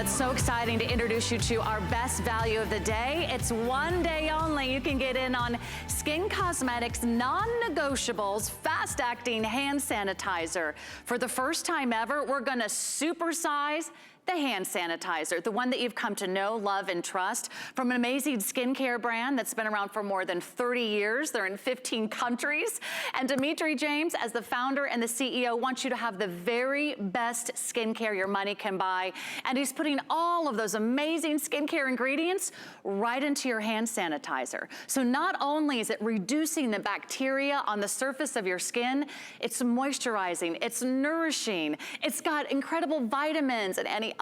it's so exciting to introduce you to our best value of the day. It's one day only. You can get in on Skinn Cosmetics non-negotiables fast-acting hand sanitizer. For the first time ever, we're gonna supersize the hand sanitizer, the one that you've come to know, love, and trust from an amazing skincare brand that's been around for more than 30 years. They're in 15 countries. And Dimitri James, as the founder and the CEO, wants you to have the very best skincare your money can buy. And he's putting all of those amazing skincare ingredients right into your hand sanitizer. So not only is it reducing the bacteria on the surface of your skin, it's moisturizing, it's nourishing, it's got incredible vitamins and antioxidants.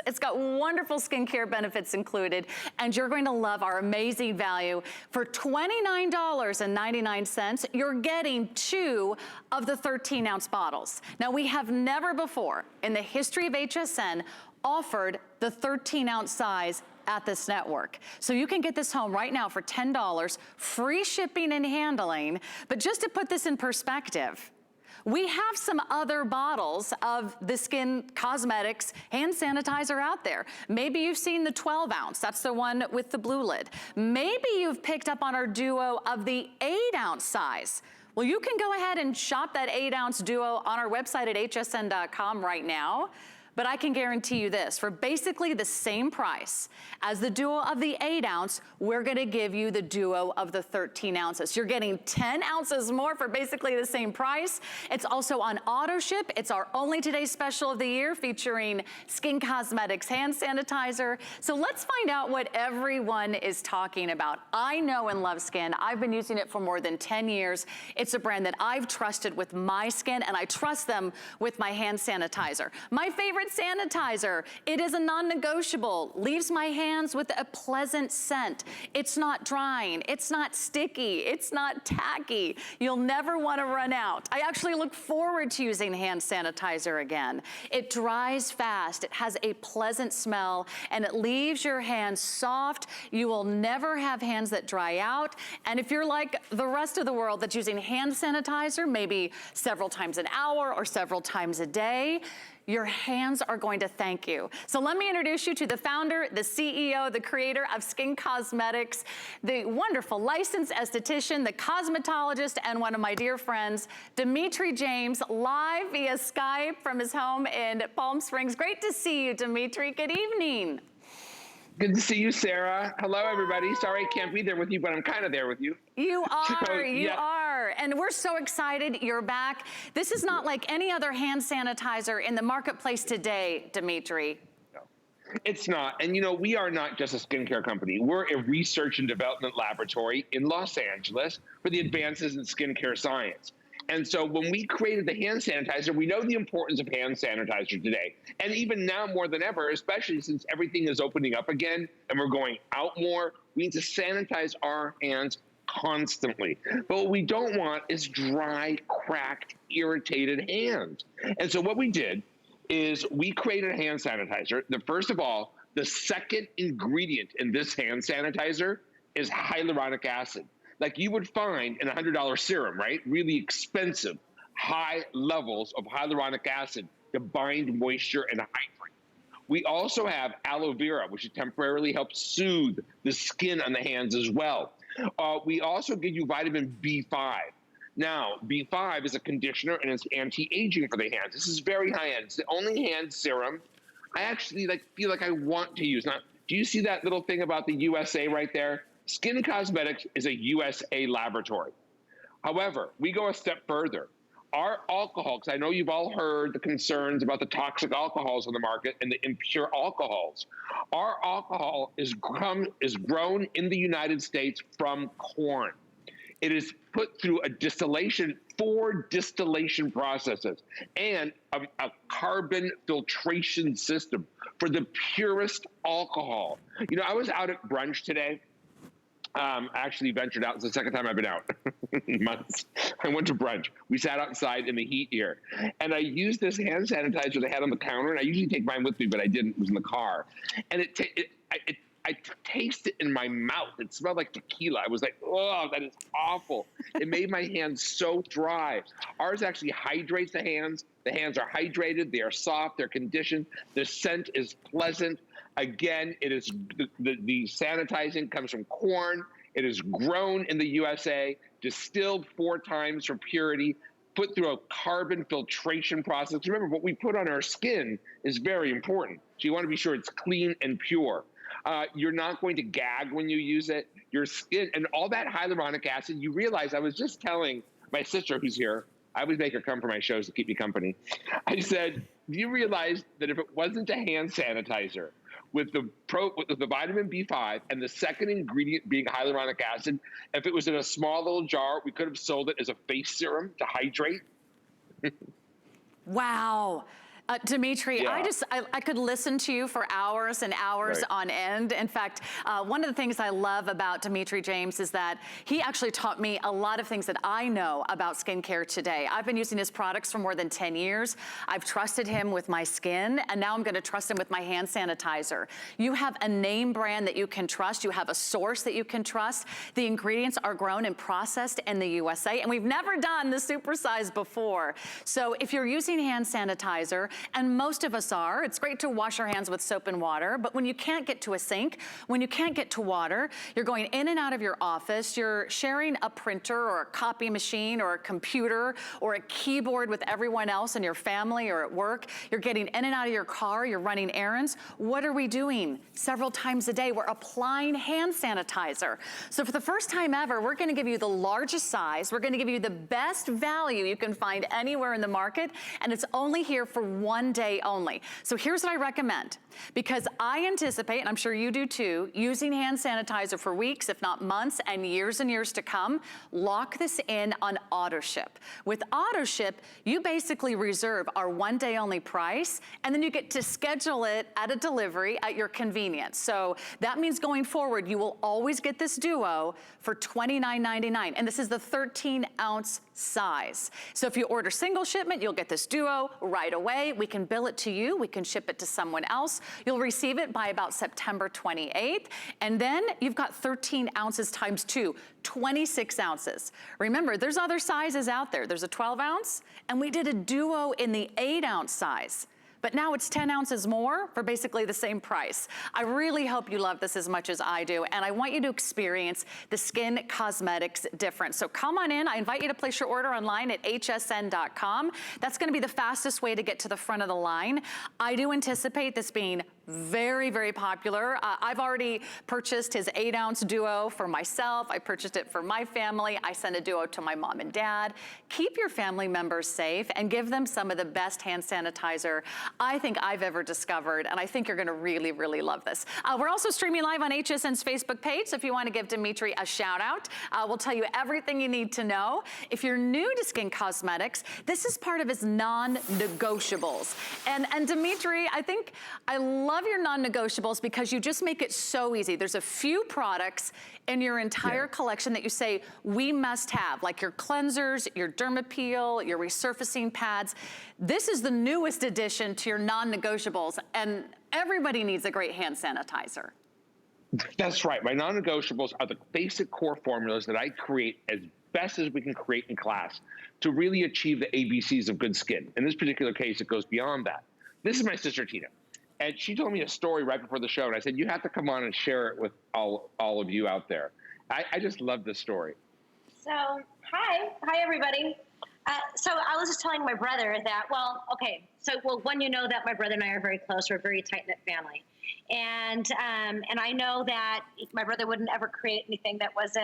It's got wonderful skincare benefits included, and you're going to love our amazing value. For $29.99, you're getting 2 of the 13-ounce bottles. Now, we have never before in the history of HSN offered the 13-ounce size at this network. So you can get this home right now for $10, free shipping and handling. But just to put this in perspective, we have some other bottles of the Skinn Cosmetics hand sanitizer out there. Maybe you've seen the 12-ounce. That's the one with the blue lid. Maybe you've picked up on our duo of the 8-ounce size. Well, you can go ahead and shop that 8-ounce duo on our website at hsn.com right now. But I can guarantee you this, for basically the same price as the duo of the 8-ounce, we're gonna give you the duo of the 13 ounces. You're getting 10 ounces more for basically the same price. It's also on auto ship. It's our only today special of the year featuring Skinn Cosmetics hand sanitizer. So let's find out what everyone is talking about. I know and love Skinn. I've been using it for more than 10 years. It's a brand that I've trusted with my skin, and I trust them with my hand sanitizer. My favorite sanitizer. It is a non-negotiable. Leaves my hands with a pleasant scent. It's not drying. It's not sticky. It's not tacky. You'll never want to run out. I actually look forward to using hand sanitizer again. It dries fast. It has a pleasant smell, and it leaves your hands soft. You will never have hands that dry out. And if you're like the rest of the world that's using hand sanitizer, maybe several times an hour or several times a day, your hands are going to thank you. So let me introduce you to the founder, the CEO, the creator of Skinn Cosmetics, the wonderful licensed esthetician, the cosmetologist, and one of my dear friends, Dimitri James, live via Skype from his home in Palm Springs. Great to see you, Dimitri. Good evening. Good to see you, Sarah. Hello, everybody. Sorry I can't be there with you, but I'm kind of there with you. You are, So, you yeah. are. And we're so excited you're back. This is not like any other hand sanitizer in the marketplace today, Dimitri. No, it's not. And you know, we are not just a skincare company. We're a research and development laboratory in Los Angeles for the advances in skincare science. And so when we created the hand sanitizer, we know the importance of hand sanitizer today. And even now more than ever, especially since everything is opening up again and we're going out more, we need to sanitize our hands constantly. But what we don't want is dry, cracked, irritated hands. And so what we did is we created a hand sanitizer. First of all, the second ingredient in this hand sanitizer is hyaluronic acid. Like you would find in a $100 serum, right? Really expensive, high levels of hyaluronic acid to bind moisture and hydrate. We also have aloe vera, which temporarily helps soothe the skin on the hands as well. We also give you vitamin B5. Now, B5 is a conditioner and it's anti-aging for the hands. This is very high end. It's the only hand serum I actually feel like I want to use. Now, do you see that little thing about the USA right there? Skinn Cosmetics is a USA laboratory. However, we go a step further. Our alcohol, because I know you've all heard the concerns about the toxic alcohols on the market and the impure alcohols. Our alcohol is grown in the United States from corn. It is put through a distillation, 4 distillation processes, and a carbon filtration system for the purest alcohol. You know, I was out at brunch today. Actually ventured out. It's the second time I've been out in months. I went to brunch. We sat outside in the heat here. And I used this hand sanitizer they had on the counter. And I usually take mine with me, but I didn't. It was in the car. And I tasted it in my mouth. It smelled like tequila. I was like, oh, that is awful. It made my hands so dry. Ours actually hydrates the hands. The hands are hydrated. They are soft. They're conditioned. The scent is pleasant. Again, it is the sanitizing comes from corn. It is grown in the USA, distilled 4 times for purity, put through a carbon filtration process. Remember, what we put on our skin is very important. So you want to be sure it's clean and pure. You're not going to gag when you use it. Your skin, and all that hyaluronic acid, you realize, I was just telling my sister who's here, I always make her come for my shows to keep me company. I said, do you realize that if it wasn't a hand sanitizer with the vitamin B5 and the second ingredient being hyaluronic acid, if it was in a small little jar, we could have sold it as a face serum to hydrate? Wow. Dimitri, Yeah. I could listen to you for hours and hours on end. In fact, one of the things I love about Dimitri James is that he actually taught me a lot of things that I know about skincare today. I've been using his products for more than 10 years. I've trusted him with my skin, and now I'm gonna trust him with my hand sanitizer. You have a name brand that you can trust. You have a source that you can trust. The ingredients are grown and processed in the USA, and we've never done the supersize before. So if you're using hand sanitizer, and most of us are, it's great to wash our hands with soap and water, but when you can't get to a sink, when you can't get to water, you're going in and out of your office, you're sharing a printer or a copy machine or a computer or a keyboard with everyone else in your family or at work, you're getting in and out of your car, you're running errands. What are we doing? Several times a day, we're applying hand sanitizer. So for the first time ever, we're gonna give you the largest size, we're gonna give you the best value you can find anywhere in the market, and it's only here for 1 day only. So here's what I recommend, because I anticipate, and I'm sure you do too, using hand sanitizer for weeks, if not months, and years to come. Lock this in on auto ship. With auto ship, you basically reserve our 1 day only price, and then you get to schedule it at a delivery at your convenience. So that means going forward, you will always get this duo for $29.99, and this is the 13-ounce size. So if you order single shipment, you'll get this duo right away. We can bill it to you, we can ship it to someone else. You'll receive it by about September 28th, and then you've got 13 ounces times 2, 26 ounces. Remember, there's other sizes out there. There's a 12 ounce, and we did a duo in the 8-ounce size. But now it's 10 ounces more for basically the same price. I really hope you love this as much as I do, and I want you to experience the Skinn Cosmetics difference. So come on in. I invite you to place your order online at hsn.com. That's gonna be the fastest way to get to the front of the line. I do anticipate this being very, very popular. I've already purchased his 8-ounce duo for myself. I purchased it for my family. I sent a duo to my mom and dad. Keep your family members safe and give them some of the best hand sanitizer I think I've ever discovered, and I think you're gonna really, really love this. We're also streaming live on HSN's Facebook page, so if you wanna give Dimitri a shout out, we'll tell you everything you need to know. If you're new to Skinn Cosmetics, this is part of his non-negotiables. And Dimitri, I think I love your non-negotiables because you just make it so easy. There's a few products in your entire collection that you say we must have, like your cleansers, your Dermapeel, your resurfacing pads. This is the newest addition to your non-negotiables, and everybody needs a great hand sanitizer. That's right. My non-negotiables are the basic core formulas that I create as best as we can create in class to really achieve the ABCs of good skin. In this particular case, it goes beyond that. This is my sister, Tina. And she told me a story right before the show, and I said, you have to come on and share it with all of you out there. I just love this story. So, hi everybody. So I was just telling my brother that, one, you know that my brother and I are very close. We're a very tight-knit family. And I know that my brother wouldn't ever create anything that was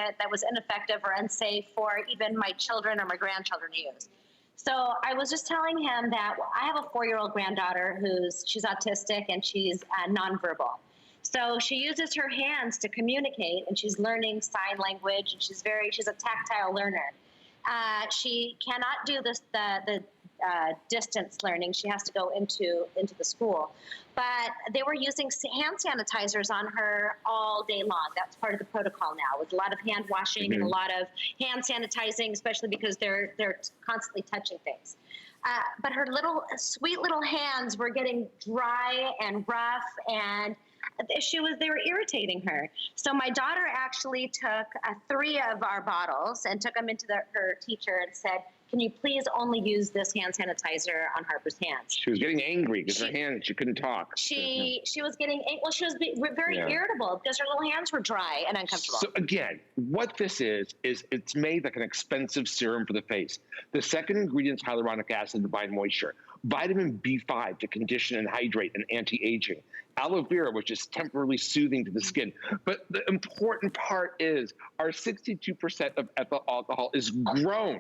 ineffective or unsafe for even my children or my grandchildren to use. So I was just telling him that I have a 4-year-old granddaughter she's autistic and she's nonverbal. So she uses her hands to communicate, and she's learning sign language, and she's a tactile learner. She cannot do the distance learning. She has to go into the school. But they were using hand sanitizers on her all day long. That's part of the protocol now, with a lot of hand washing and a lot of hand sanitizing, especially because they're constantly touching things. But her sweet little hands were getting dry and rough, and the issue was they were irritating her. So my daughter actually took 3 of our bottles and took them into her teacher and said, can you please only use this hand sanitizer on Harper's hands? She was getting angry because her hands, she couldn't talk. She was getting, well, she was very irritable because her little hands were dry and uncomfortable. So again, what this is it's made like an expensive serum for the face. The second ingredient is hyaluronic acid to bind moisture. Vitamin B5 to condition and hydrate and anti-aging. Aloe vera, which is temporarily soothing to the skin. But the important part is our 62% of ethyl alcohol is grown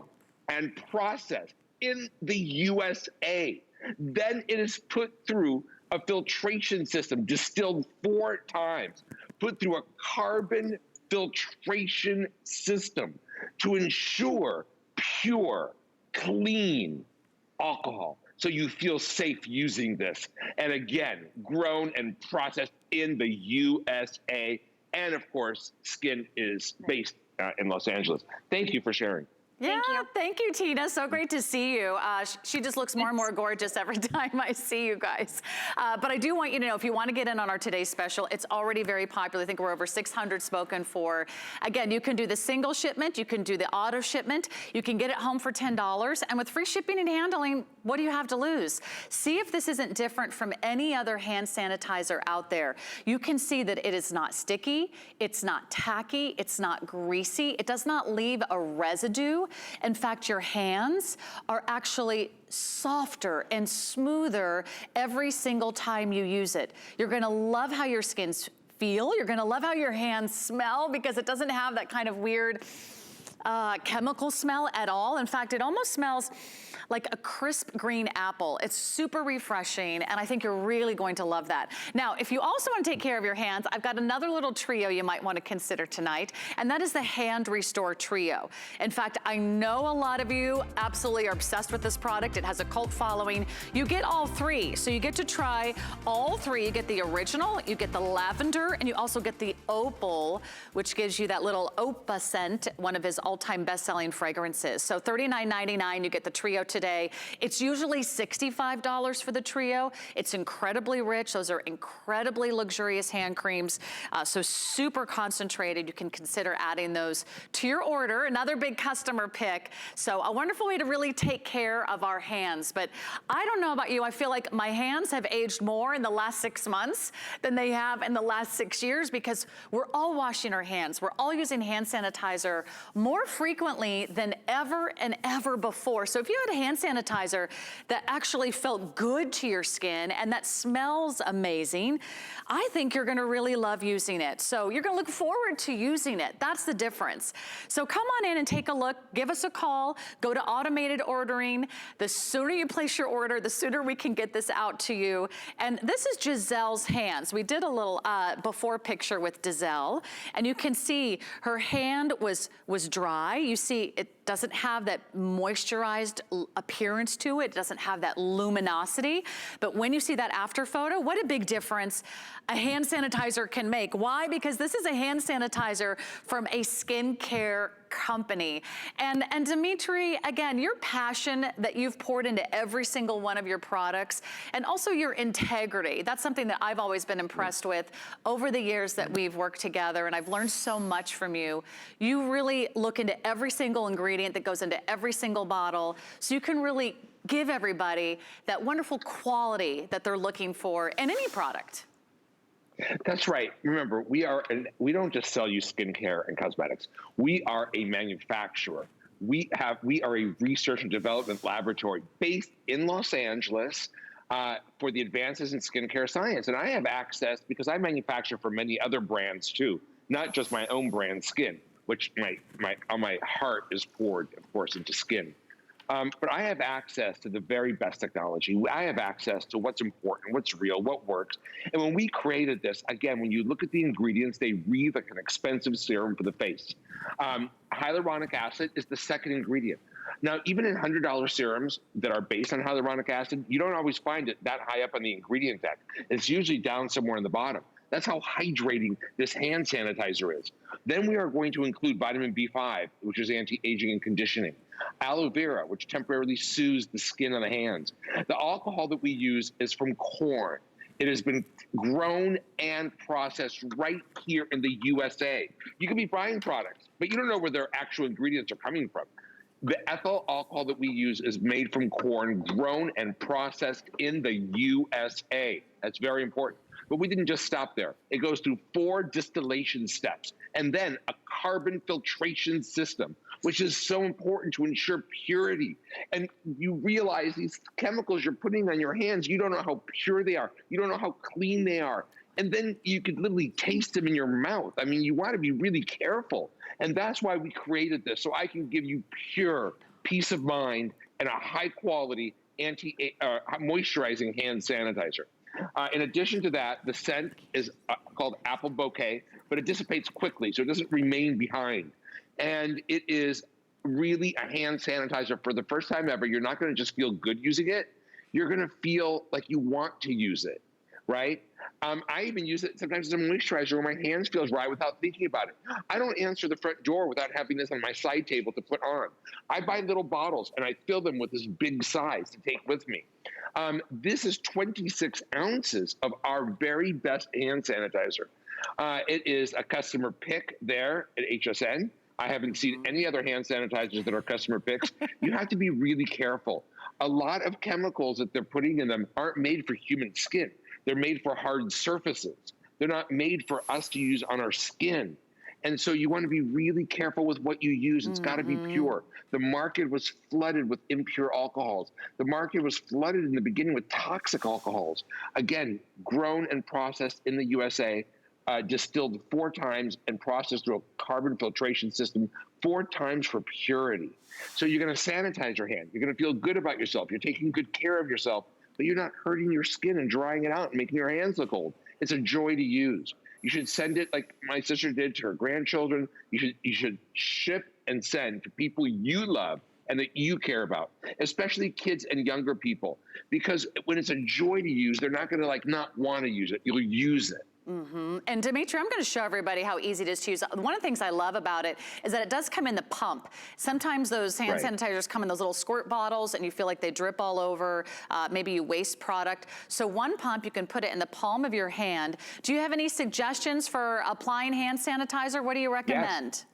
and processed in the USA. Then it is put through a filtration system, distilled 4 times, put through a carbon filtration system to ensure pure, clean alcohol. So you feel safe using this. And again, grown and processed in the USA. And of course, Skinn is based in Los Angeles. Thank you for sharing. Yeah, thank you, Tina. So great to see you. She just looks more and more gorgeous every time I see you guys. But I do want you to know, if you want to get in on our today's special, it's already very popular. I think we're over 600 spoken for. Again, you can do the single shipment. You can do the auto shipment. You can get it home for $10. And with free shipping and handling, what do you have to lose? See if this isn't different from any other hand sanitizer out there. You can see that it is not sticky. It's not tacky. It's not greasy. It does not leave a residue. In fact, your hands are actually softer and smoother every single time you use it. You're gonna love how your skins feel. You're gonna love how your hands smell because it doesn't have that kind of weird chemical smell at all. In fact, it almost smells like a crisp green apple. It's super refreshing, and I think you're really going to love that. Now, if you also want to take care of your hands, I've got another little trio you might want to consider tonight, and that is the Hand Restore Trio. In fact, I know a lot of you absolutely are obsessed with this product. It has a cult following. You get all 3, so you get to try all 3. You get the original, you get the lavender, and you also get the opal, which gives you that little Opa scent, one of his all-time best-selling fragrances. So $39.99, you get the trio today. It's usually $65 for the trio. It's incredibly rich. Those are incredibly luxurious hand creams, so super concentrated. You can consider adding those to your order. Another big customer pick. So a wonderful way to really take care of our hands. But I don't know about you, I feel like my hands have aged more in the last 6 months than they have in the last 6 years because we're all washing our hands. We're all using hand sanitizer more frequently than ever and ever before. So if you had a hand sanitizer that actually felt good to your skin and that smells amazing, I think you're gonna really love using it. So you're gonna look forward to using it. That's the difference. So come on in and take a look, give us a call, go to automated ordering. The sooner you place your order, the sooner we can get this out to you. And this is Giselle's hands. We did a little before picture with Giselle, and you can see her hand was dry. You see it doesn't have that moisturized appearance to it. It doesn't have that luminosity. But when you see that after photo, what a big difference a hand sanitizer can make. Why? Because this is a hand sanitizer from a skincare company. And Dimitri, again, your passion that you've poured into every single one of your products, and also your integrity. That's something that I've always been impressed with over the years that we've worked together, and I've learned so much from you. You really look into every single ingredient that goes into every single bottle, so you can really give everybody that wonderful quality that they're looking for in any product. That's right. Remember, we don't just sell you skincare and cosmetics. We are a manufacturer. We are a research and development laboratory based in Los Angeles for the advances in skincare science. And I have access because I manufacture for many other brands too, not just my own brand, Skinn, which my heart is poured, of course, into Skinn. But I have access to the very best technology. I have access to what's important, what's real, what works. And when we created this, again, when you look at the ingredients, they read like an expensive serum for the face. Hyaluronic acid is the second ingredient. Now, even in $100 serums that are based on hyaluronic acid, you don't always find it that high up on the ingredient deck. It's usually down somewhere in the bottom. That's how hydrating this hand sanitizer is. Then we are going to include vitamin B5, which is anti-aging and conditioning. Aloe vera, which temporarily soothes the skin on the hands. The alcohol that we use is from corn. It has been grown and processed right here in the USA. You could be buying products, but you don't know where their actual ingredients are coming from. The ethyl alcohol that we use is made from corn, grown and processed in the USA. That's very important. But we didn't just stop there. It goes through 4 distillation steps and then a carbon filtration system, which is so important to ensure purity. And you realize these chemicals you're putting on your hands, you don't know how pure they are. You don't know how clean they are. And then you could literally taste them in your mouth. I mean, you want to be really careful. And that's why we created this, so I can give you pure peace of mind and a high quality moisturizing hand sanitizer. In addition to that, the scent is called Apple Bouquet, but it dissipates quickly, so it doesn't remain behind. And it is really a hand sanitizer for the first time ever. You're not going to just feel good using it. You're going to feel like you want to use it, right? I even use it sometimes as a moisturizer where my hands feel dry without thinking about it. I don't answer the front door without having this on my side table to put on. I buy little bottles and I fill them with this big size to take with me. This is 26 ounces of our very best hand sanitizer. It is a customer pick there at HSN. I haven't seen any other hand sanitizers that are customer picks. You have to be really careful. A lot of chemicals that they're putting in them aren't made for human skin. They're made for hard surfaces. They're not made for us to use on our skin. And so you want to be really careful with what you use. It's got to be pure. The market was flooded with impure alcohols. The market was flooded in the beginning with toxic alcohols. Again, grown and processed in the USA, distilled 4 times and processed through a carbon filtration system 4 times for purity. So you're going to sanitize your hand. You're going to feel good about yourself. You're taking good care of yourself, but you're not hurting your skin and drying it out and making your hands look old. It's a joy to use. You should send it like my sister did to her grandchildren. You should ship and send to people you love and that you care about, especially kids and younger people, because when it's a joy to use, they're not going to not want to use it. You'll use it. And Dimitri, I'm going to show everybody how easy it is to use. One of the things I love about it is that it does come in the pump. Sometimes those hand sanitizers come in those little squirt bottles and you feel like they drip all over. Maybe you waste product. So one pump, you can put it in the palm of your hand. Do you have any suggestions for applying hand sanitizer? What do you recommend? Yes.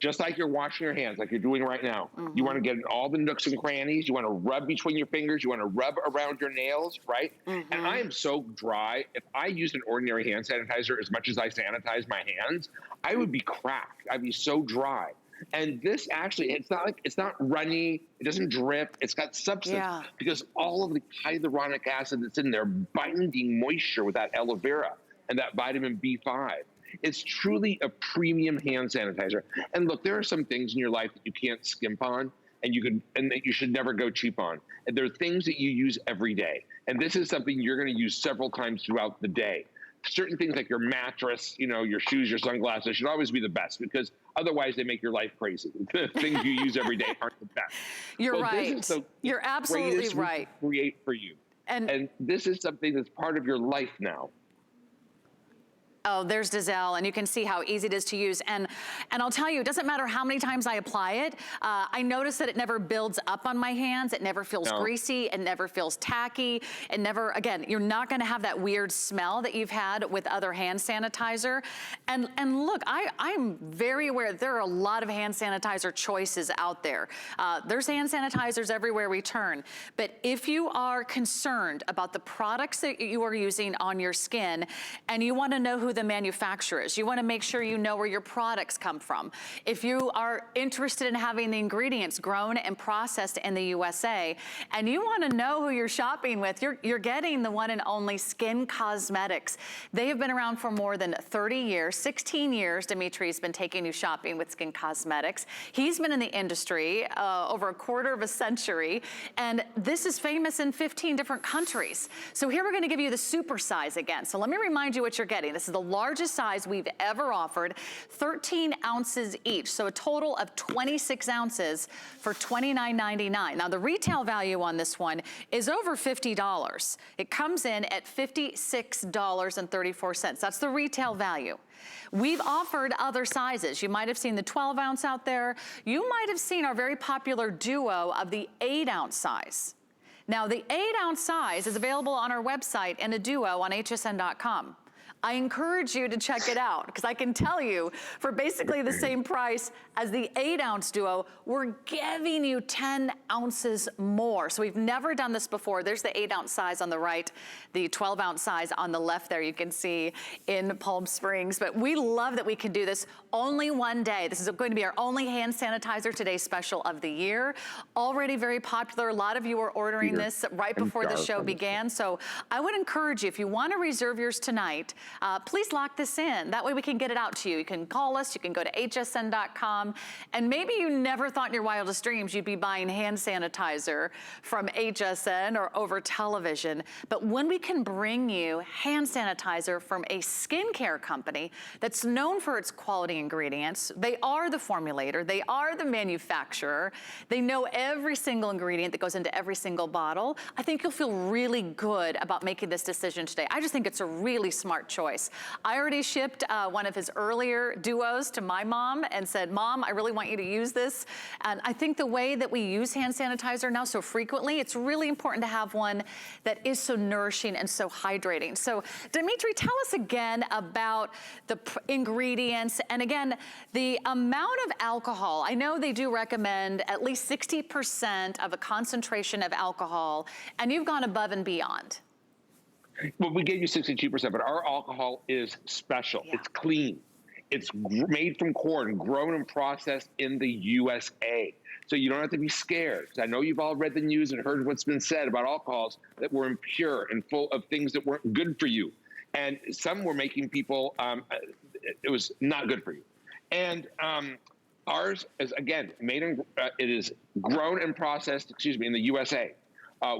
Just like you're washing your hands, like you're doing right now. You want to get in all the nooks and crannies. You want to rub between your fingers. You want to rub around your nails, right? And I am so dry. If I used an ordinary hand sanitizer as much as I sanitize my hands, I would be cracked. I'd be so dry. And this actually, it's not runny. It doesn't drip. It's got substance because all of the hyaluronic acid that's in there binding moisture with that aloe vera and that vitamin B5. It's truly a premium hand sanitizer. And look, there are some things in your life that you can't skimp on and that you should never go cheap on. And there are things that you use every day. And this is something you're going to use several times throughout the day. Certain things like your mattress, your shoes, your sunglasses should always be the best because otherwise they make your life crazy. The things you use every day aren't the best. You're right. You're absolutely right. Create for you. And this is something that's part of your life now. Oh, there's Dizelle, and you can see how easy it is to use. And I'll tell you, it doesn't matter how many times I apply it. I notice that it never builds up on my hands. It never feels greasy. It never feels tacky. It never, again, you're not going to have that weird smell that you've had with other hand sanitizer. And look, I'm very aware that there are a lot of hand sanitizer choices out there. There's hand sanitizers everywhere we turn. But if you are concerned about the products that you are using on your skin and you want to know who the manufacturer is, you want to make sure you know where your products come from. If you are interested in having the ingredients grown and processed in the USA, and you want to know who you're shopping with, you're getting the one and only Skinn Cosmetics. They have been around for more than 30 years, 16 years. Dimitri's been taking you shopping with Skinn Cosmetics. He's been in the industry over a quarter of a century, and this is famous in 15 different countries. So here we're going to give you the super size again. So let me remind you what you're getting. This is the largest size we've ever offered, 13 ounces each. So a total of 26 ounces for $29.99. Now the retail value on this one is over $50. It comes in at $56.34. That's the retail value. We've offered other sizes. You might have seen the 12 ounce out there. You might have seen our very popular duo of the 8 ounce size. Now, the 8-ounce size is available on our website in a duo on hsn.com. I encourage you to check it out because I can tell you for basically the same price as the 8-ounce duo, we're giving you 10 ounces more. So we've never done this before. There's the 8-ounce size on the right, the 12-ounce size on the left there you can see in Palm Springs. But we love that we can do this only one day. This is going to be our only hand sanitizer today special of the year. Already very popular. A lot of you were ordering this right before the show began. So I would encourage you, if you want to reserve yours tonight, please lock this in. That way we can get it out to you. You can call us, you can go to hsn.com, and maybe you never thought in your wildest dreams you'd be buying hand sanitizer from HSN or over television. But when we can bring you hand sanitizer from a skincare company that's known for its quality ingredients, they are the formulator, they are the manufacturer, they know every single ingredient that goes into every single bottle, I think you'll feel really good about making this decision today. I just think it's a really smart choice. I already shipped one of his earlier duos to my mom and said, Mom, I really want you to use this. And I think the way that we use hand sanitizer now so frequently, it's really important to have one that is so nourishing and so hydrating. So Dimitri, tell us again about the ingredients and again, the amount of alcohol. I know they do recommend at least 60% of a concentration of alcohol, and you've gone above and beyond. Well, we gave you 62%, but our alcohol is special. Yeah. It's clean. It's made from corn, grown and processed in the USA. So you don't have to be scared. I know you've all read the news and heard what's been said about alcohols that were impure and full of things that weren't good for you. And some were making people, it was not good for you. And ours is, again, made in, it is grown and processed, in the USA.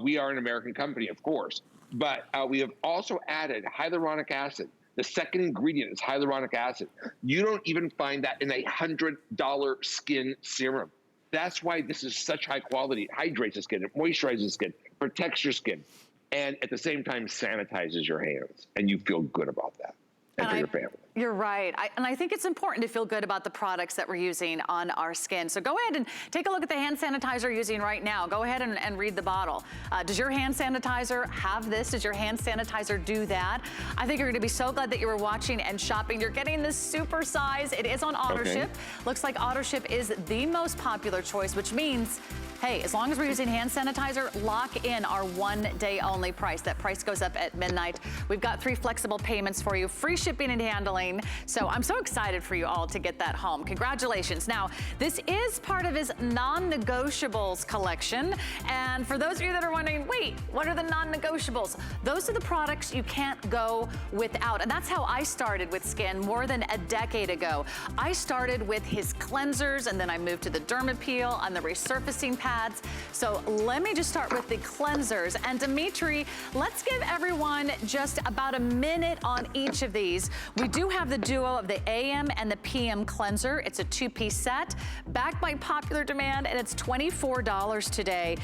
We are an American company, of course. But we have also added hyaluronic acid. The second ingredient is hyaluronic acid. You don't even find that in a $100 skin serum. That's why this is such high quality. It hydrates the skin, it moisturizes the skin, protects your skin, and at the same time sanitizes your hands. And you feel good about that and for your family. You're right. And I think it's important to feel good about the products that we're using on our skin. So go ahead and take a look at the hand sanitizer you're using right now. Go ahead and read the bottle. Does your hand sanitizer have this? Does your hand sanitizer do that? I think you're gonna be so glad that you were watching and shopping. You're getting this super size. It is on auto ship. Looks like auto ship is the most popular choice, which means, hey, as long as we're using hand sanitizer, lock in our 1 day only price. That price goes up at midnight. We've got 3 flexible payments for you, free shipping and handling. So I'm so excited for you all to get that home. Congratulations. Now, this is part of his non-negotiables collection. And for those of you that are wondering, wait, what are the non-negotiables? Those are the products you can't go without. And that's how I started with Skinn more than a decade ago. I started with his cleansers, and then I moved to the Dermapeel and the resurfacing pads. So let me just start with the cleansers. And Dimitri, let's give everyone just about a minute on each of these. We do have the duo of the AM and the PM cleanser. It's a 2-piece set, backed by popular demand, and it's $24 today.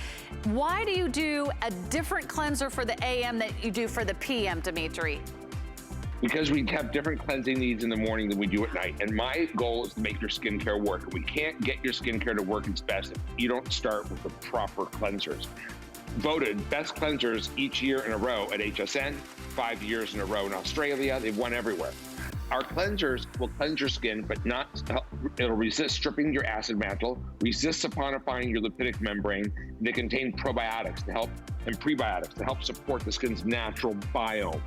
Why do you do a different cleanser for the AM than you do for the PM, Dimitri? Because we have different cleansing needs in the morning than we do at night. And my goal is to make your skincare work. And we can't get your skincare to work its best if you don't start with the proper cleansers. Voted best cleansers each year in a row at HSN, 5 years in a row in Australia. They've won everywhere. Our cleansers will cleanse your skin, but not, it'll resist stripping your acid mantle, resist saponifying your lipidic membrane. They contain probiotics to help, and prebiotics to help support the skin's natural biome.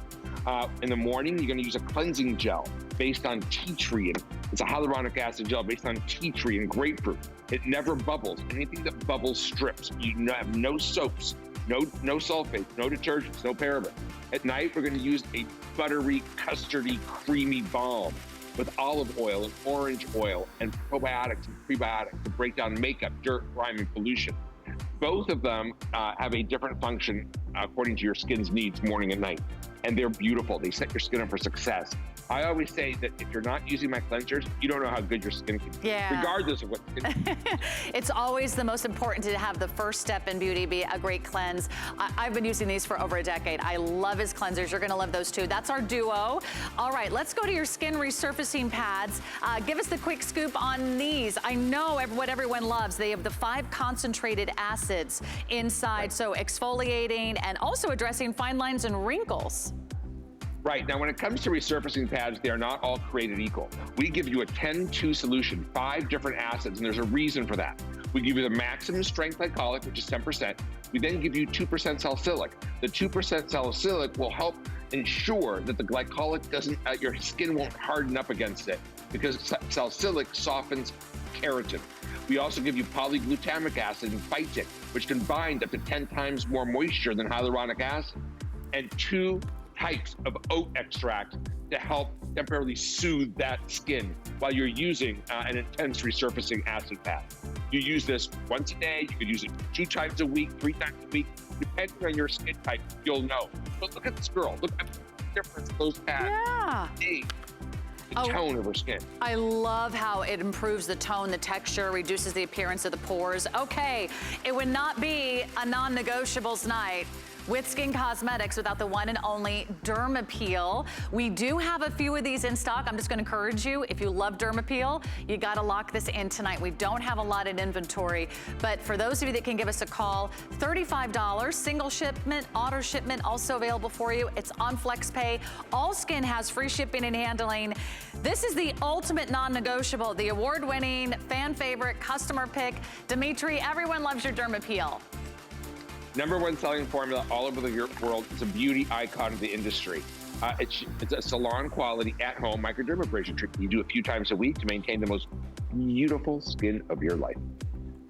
In the morning, you're gonna use a cleansing gel based on tea tree, and it's a hyaluronic acid gel based on tea tree and grapefruit. It never bubbles. Anything that bubbles strips. You have no soaps, no sulfates, no detergents, no parabens. At night, we're gonna use a buttery, custardy, creamy balm with olive oil and orange oil and probiotics and prebiotics to break down makeup, dirt, grime, and pollution. Both of them have a different function according to your skin's needs morning and night. and they're beautiful. They set your skin up for success. I always say that if you're not using my cleansers, you don't know how good your skin can be, regardless of what skin. It's always the most important to have the first step in beauty be a great cleanse. I've been using these for over a decade. I love his cleansers. You're gonna love those too. That's our duo. All right, let's go to your skin resurfacing pads. Give us the quick scoop on these. I know what everyone loves. They have the 5 concentrated acids inside, so exfoliating and also addressing fine lines and wrinkles. Right, now when it comes to resurfacing pads, they are not all created equal. We give you a 10-2 solution, 5 different acids, and there's a reason for that. We give you the maximum strength glycolic, which is 10%. We then give you 2% salicylic. The 2% salicylic will help ensure that the glycolic doesn't, your skin won't harden up against it, because salicylic softens keratin. We also give you polyglutamic acid and phytic, which can bind up to 10 times more moisture than hyaluronic acid, and 2 types of oat extract to help temporarily soothe that skin while you're using an intense resurfacing acid pad. You use this once a day, you could use it 2 times a week, 3 times a week, depending on your skin type, you'll know. But look at this girl, look at the difference those pads made. The tone of her skin. I love how it improves the tone, the texture, reduces the appearance of the pores. Okay, it would not be a non-negotiables night with Skinn Cosmetics without the one and only Dermapeel. We do have a few of these in stock. I'm just gonna encourage you, if you love Dermapeel, you gotta lock this in tonight. We don't have a lot in inventory, but for those of you that can give us a call, $35, single shipment, auto shipment, also available for you. It's on FlexPay. All Skinn has free shipping and handling. This is the ultimate non-negotiable, the award-winning, fan favorite, customer pick. Dimitri, everyone loves your Dermapeel. #1 selling formula all over the world. It's a beauty icon of the industry. It's a salon quality at home microdermabrasion treatment you do a few times a week to maintain the most beautiful skin of your life.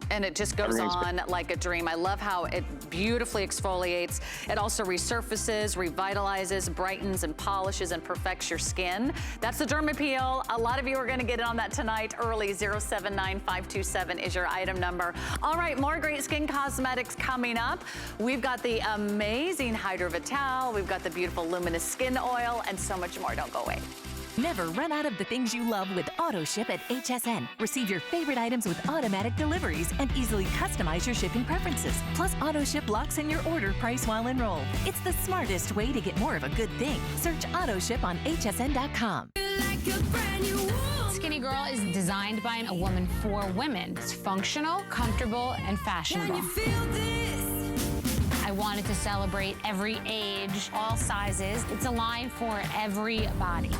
And it just goes on like a dream. I love how it beautifully exfoliates. It also resurfaces, revitalizes, brightens, and polishes and perfects your skin. That's the Dermapeel. A lot of you are gonna get in on that tonight early. 079527 is your item number. All right, more great Skinn Cosmetics coming up. We've got the amazing Hydro Vital. We've got the beautiful Luminous Skin Oil and so much more. Don't go away. Never run out of the things you love with Auto Ship at HSN. Receive your favorite items with automatic deliveries and easily customize your shipping preferences. Plus, Auto Ship locks in your order price while enrolled. It's the smartest way to get more of a good thing. Search Auto Ship on hsn.com. Skinnygirl is designed by a woman for women. It's functional, comfortable, and fashionable. I wanted to celebrate every age, all sizes. It's a line for every body.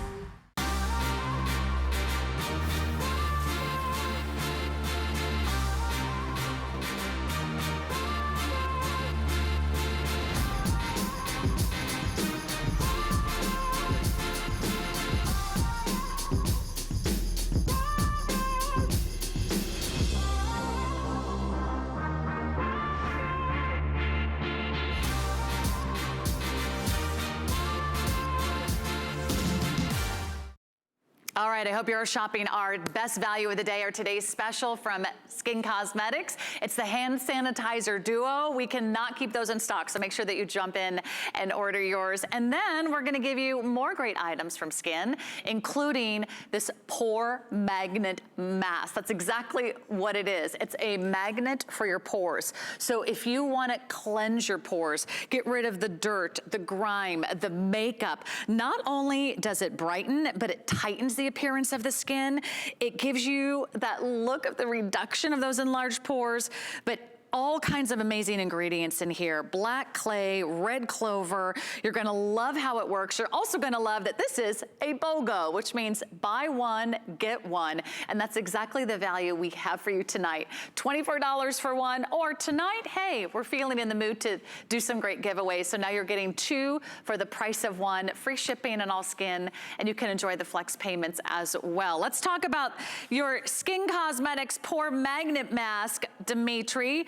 All right, I hope you're shopping our best value of the day or today's special from Skinn Cosmetics. It's the hand sanitizer duo. We cannot keep those in stock, so make sure that you jump in and order yours. And then we're gonna give you more great items from Skinn, including this pore magnet mask. That's exactly what it is. It's a magnet for your pores. So if you wanna cleanse your pores, get rid of the dirt, the grime, the makeup, not only does it brighten, but it tightens the appearance of the skin. It gives you that look of the reduction of those enlarged pores, but all kinds of amazing ingredients in here. Black clay, red clover. You're gonna love how it works. You're also gonna love that this is a BOGO, which means buy one, get one. And that's exactly the value we have for you tonight. $24 for one, or tonight, hey, we're feeling in the mood to do some great giveaways. So now you're getting 2 for the price of 1, free shipping and all Skinn, and you can enjoy the flex payments as well. Let's talk about your Skinn Cosmetics Pore Magnet Mask, Dimitri.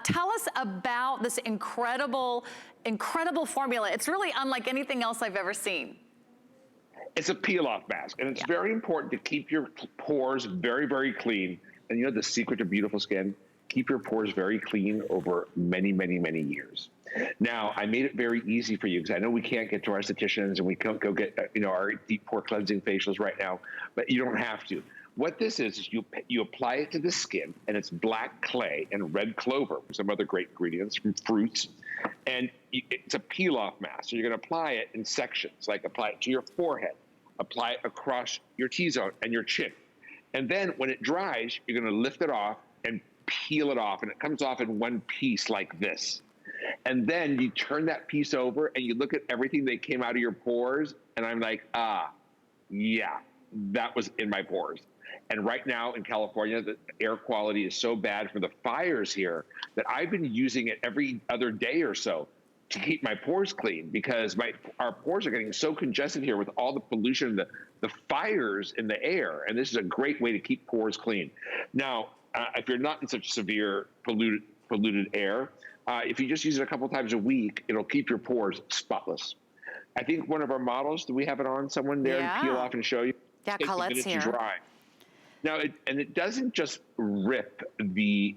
Tell us about this incredible formula. It's really unlike anything else I've ever seen. It's a peel-off mask, and it's very important to keep your pores very, very clean. And you know the secret to beautiful skin? Keep your pores very clean over many, many, many years. Now, I made it very easy for you because I know we can't get to our estheticians and we can't go get our deep pore cleansing facials right now, but you don't have to. What this is you apply it to the skin, and it's black clay and red clover, some other great ingredients from fruits, and it's a peel-off mask. So you're going to apply it in sections, like apply it to your forehead, apply it across your T-zone and your chin. And then when it dries, you're going to lift it off and peel it off, and it comes off in one piece like this. And then you turn that piece over and you look at everything that came out of your pores, and I'm like, yeah, that was in my pores. And right now in California, the air quality is so bad from the fires here that I've been using it every other day or so to keep my pores clean, because our pores are getting so congested here with all the pollution, the fires in the air. And this is a great way to keep pores clean. Now, if you're not in such severe polluted air, if you just use it a couple times a week, it'll keep your pores spotless. I think one of our models, do we have it on someone there to peel off and show you? Yeah, Colette's here. To dry. Now, it doesn't just rip the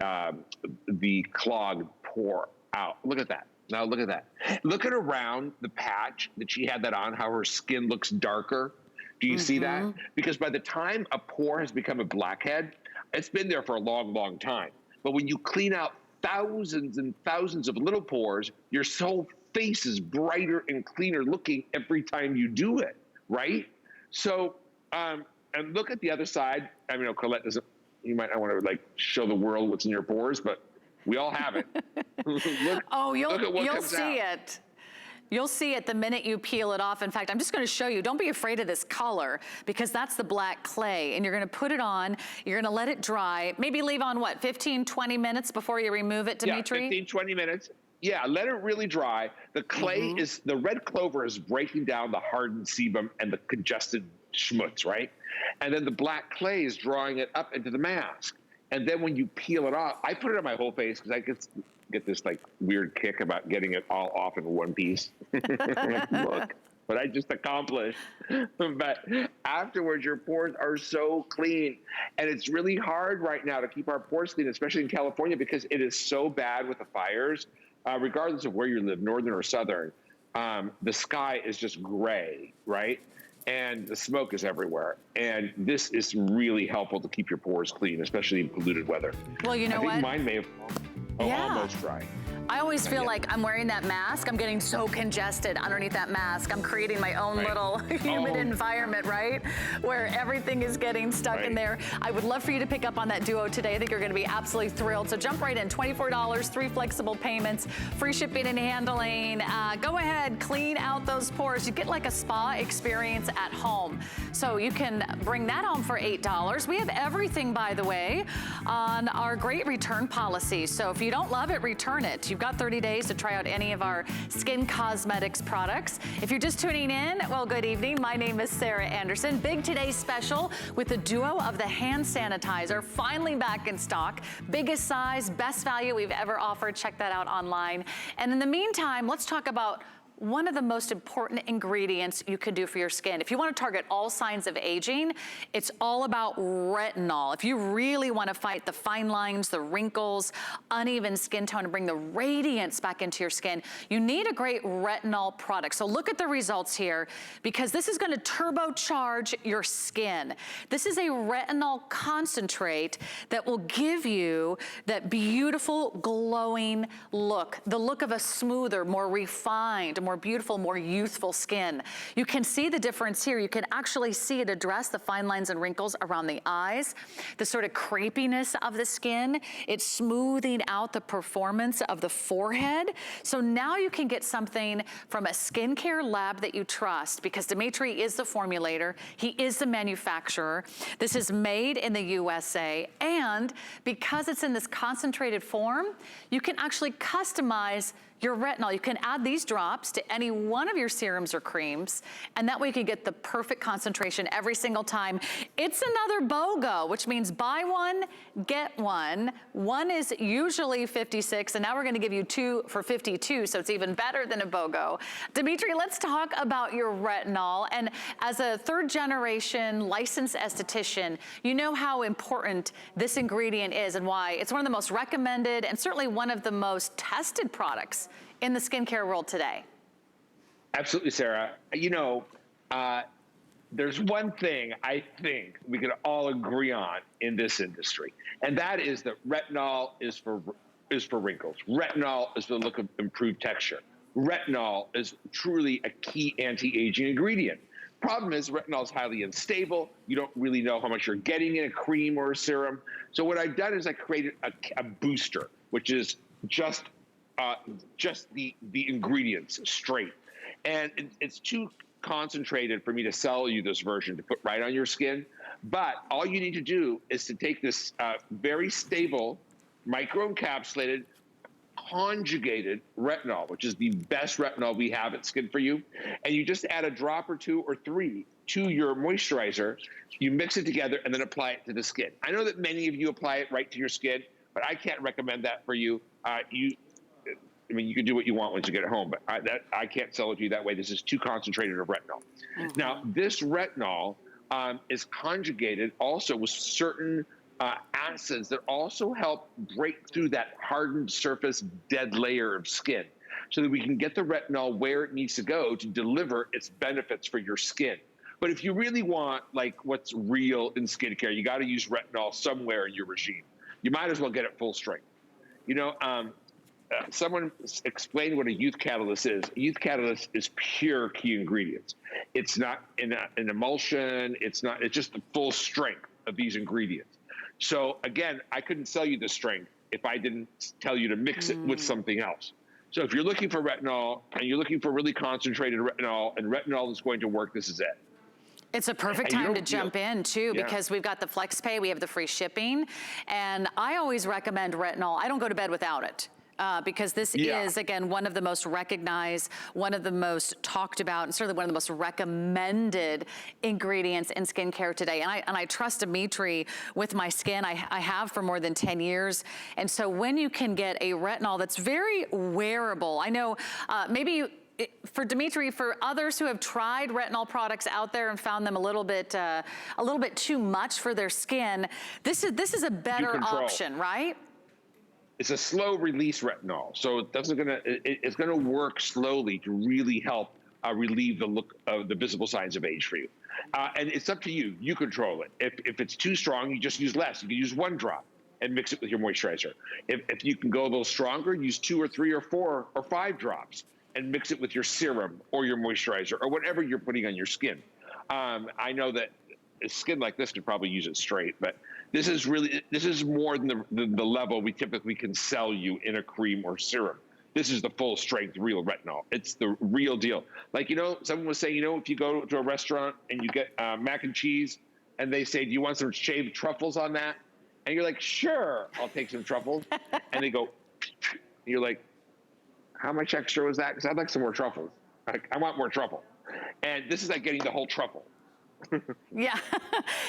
clogged pore out. Look at that. Now look at that. Look at around the patch that she had that on, how her skin looks darker. Do you see that? Because by the time a pore has become a blackhead, it's been there for a long, long time. But when you clean out thousands and thousands of little pores, your whole face is brighter and cleaner looking every time you do it, right? So, and look at the other side. I mean, Colette doesn't, you might not want to like show the world what's in your pores, but we all have it. You'll see it. You'll see it the minute you peel it off. In fact, I'm just going to show you. Don't be afraid of this color, because that's the black clay. And you're going to put it on. You're going to let it dry. Maybe leave on, what, 15, 20 minutes before you remove it, Dimitri? Yeah, 15, 20 minutes. Yeah, let it really dry. The clay the red clover is breaking down the hardened sebum and the congested schmutz, right? And then the black clay is drawing it up into the mask. And then when you peel it off, I put it on my whole face because I get this like weird kick about getting it all off in one piece. Look, what I just accomplished. But afterwards, your pores are so clean. And it's really hard right now to keep our pores clean, especially in California, because it is so bad with the fires. Regardless of where you live, northern or southern, the sky is just gray, right? And the smoke is everywhere. And this is really helpful to keep your pores clean, especially in polluted weather. Well, you know what? I think mine may have almost dry. I always feel like I'm wearing that mask. I'm getting so congested underneath that mask. I'm creating my own little humid environment, right? Where everything is getting stuck in there. I would love for you to pick up on that duo today. I think you're going to be absolutely thrilled. So jump right in. $24, 3 flexible payments, free shipping and handling. Go ahead, clean out those pores. You get like a spa experience at home. So you can bring that home for $8. We have everything, by the way, on our great return policy. So if you don't love it, return it. You've got 30 days to try out any of our Skinn Cosmetics products. If you're just tuning in, well, good evening. My name is Sarah Anderson. Big today's special with the duo of the hand sanitizer, finally back in stock. Biggest size, best value we've ever offered. Check that out online. And in the meantime, let's talk about one of the most important ingredients you can do for your skin. If you want to target all signs of aging, it's all about retinol. If you really want to fight the fine lines, the wrinkles, uneven skin tone, and bring the radiance back into your skin, you need a great retinol product. So look at the results here, because this is going to turbocharge your skin. This is a retinol concentrate that will give you that beautiful glowing look, the look of a smoother, more refined, more beautiful, more youthful skin. You can see the difference here. You can actually see it address the fine lines and wrinkles around the eyes, the sort of crepiness of the skin. It's smoothing out the performance of the forehead. So now you can get something from a skincare lab that you trust, because Dimitri is the formulator. He is the manufacturer. This is made in the USA. And because it's in this concentrated form, you can actually customize your retinol. You can add these drops to any one of your serums or creams, and that way you can get the perfect concentration every single time. It's another BOGO, which means buy one, get one. One is usually $56, and now we're gonna give you 2 for $52, so it's even better than a BOGO. Dimitri, let's talk about your retinol. And as a 3rd generation licensed esthetician, you know how important this ingredient is and why it's one of the most recommended and certainly one of the most tested products in the skincare world today? Absolutely, Sarah. You know, there's one thing I think we can all agree on in this industry, and that is that retinol is for wrinkles. Retinol is for the look of improved texture. Retinol is truly a key anti-aging ingredient. Problem is, retinol is highly unstable. You don't really know how much you're getting in a cream or a serum. So what I've done is I created a booster, which is just the ingredients straight, and it's too concentrated for me to sell you this version to put right on your skin. But all you need to do is to take this very stable, microencapsulated, conjugated retinol, which is the best retinol we have at Skin For You, and you just add a drop or two or three to your moisturizer. You mix it together and then apply it to the skin. I know that many of you apply it right to your skin, but I can't recommend that for you. I mean, you can do what you want once you get it home, but I can't sell it to you that way. This is too concentrated of retinol. Now, this retinol is conjugated also with certain acids that also help break through that hardened surface dead layer of skin so that we can get the retinol where it needs to go to deliver its benefits for your skin. But if you really want like what's real in skincare, you got to use retinol somewhere in your regime. You might as well get it full strength. You know, someone explained what a youth catalyst is. A youth catalyst is pure key ingredients. It's not an emulsion. It's just the full strength of these ingredients. So again, I couldn't sell you the strength if I didn't tell you to mix it with something else. So if you're looking for retinol and you're looking for really concentrated retinol and retinol is going to work, this is it. It's a perfect time to jump in too, because we've got the flex pay, we have the free shipping, and I always recommend retinol. I don't go to bed without it. Because this is, again, one of the most recognized, one of the most talked about, and certainly one of the most recommended ingredients in skincare today. And I trust Dimitri with my skin. I have for more than 10 years. And so when you can get a retinol that's very wearable, I know for Dimitri, for others who have tried retinol products out there and found them a little bit too much for their skin, this is a better option, right? It's a slow release retinol, so it's gonna work slowly to really help relieve the look of the visible signs of age for you. And it's up to you. You control it. If it's too strong, you just use less. You can use 1 drop and mix it with your moisturizer. If you can go a little stronger, use 2 or 3 or 4 or 5 drops and mix it with your serum or your moisturizer or whatever you're putting on your skin. I know that a skin like this could probably use it straight, but this is more than the level we typically can sell you in a cream or serum. This is the full strength real retinol. It's the real deal. Like, you know, someone was saying, you know, if you go to a restaurant and you get mac and cheese and they say, do you want some shaved truffles on that? And you're like, sure, I'll take some truffles. And they go, you're like, how much extra was that? Because I'd like some more truffles. I want more truffle. And this is like getting the whole truffle. Yeah,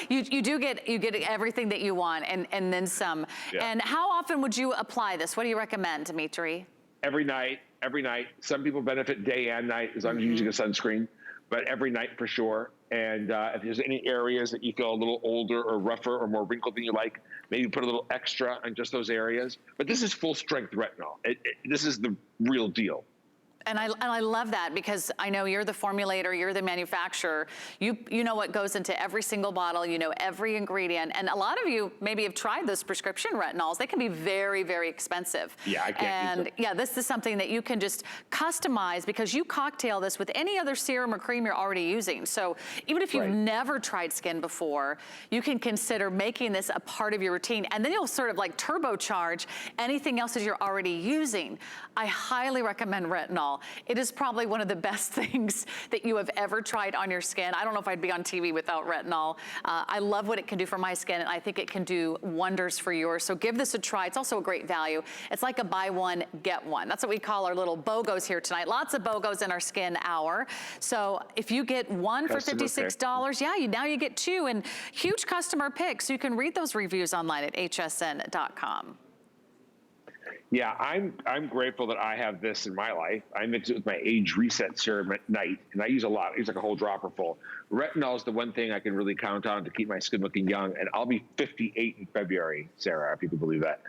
you get everything that you want and then some. Yeah. And how often would you apply this? What do you recommend, Dimitri? Every night. Some people benefit day and night as long as you're using a sunscreen, but every night for sure. And if there's any areas that you feel a little older or rougher or more wrinkled than you like, maybe put a little extra on just those areas. But this is full strength retinol. This is the real deal. And I love that, because I know you're the formulator, you're the manufacturer. You know what goes into every single bottle, you know every ingredient. And a lot of you maybe have tried those prescription retinols. They can be very, very expensive. Yeah, I can't use them. Yeah, this is something that you can just customize, because you cocktail this with any other serum or cream you're already using. So even if you've never tried skin before, you can consider making this a part of your routine, and then you'll sort of like turbocharge anything else that you're already using. I highly recommend retinol. It is probably one of the best things that you have ever tried on your skin. I don't know if I'd be on TV without retinol. I love what it can do for my skin, and I think it can do wonders for yours. So give this a try. It's also a great value. It's like a buy one, get one. That's what we call our little BOGOs here tonight. Lots of BOGOs in our skin hour. So if you get one for $56, now you get 2, and huge customer picks. You can read those reviews online at hsn.com. Yeah, I'm grateful that I have this in my life. I mix it with my age reset serum at night, and I use a lot. I use like a whole dropper full. Retinol is the one thing I can really count on to keep my skin looking young, and I'll be 58 in February, Sarah, if you can believe that.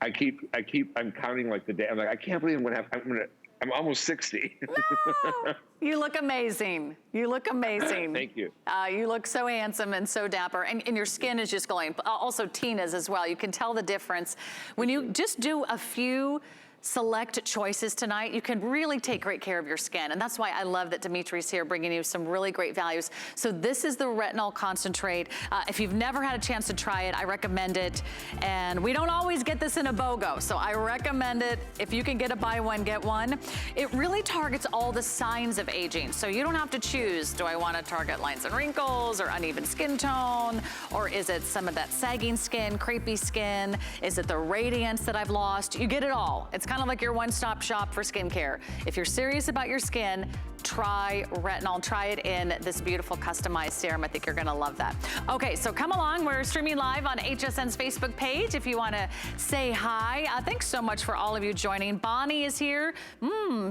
I'm counting like the day. I'm like, I can't believe I'm gonna I'm almost 60. No, you look amazing. You look amazing. Thank you. You look so handsome and so dapper, and your skin is just glowing. Also Tina's as well. You can tell the difference. When you just do a few select choices tonight, you can really take great care of your skin. And that's why I love that Dimitri's here bringing you some really great values. So this is the retinol concentrate. If you've never had a chance to try it, I recommend it. And we don't always get this in a BOGO, so I recommend it. If you can get a buy one, get one. It really targets all the signs of aging. So you don't have to choose, do I want to target lines and wrinkles or uneven skin tone? Or is it some of that sagging skin, crepey skin? Is it the radiance that I've lost? You get it all. It's kind of like your one-stop shop for skincare. If you're serious about your skin, try retinol. Try it in this beautiful customized serum. I think you're gonna love that. Okay, so come along. We're streaming live on HSN's Facebook page if you wanna say hi. Thanks so much for all of you joining. Bonnie is here.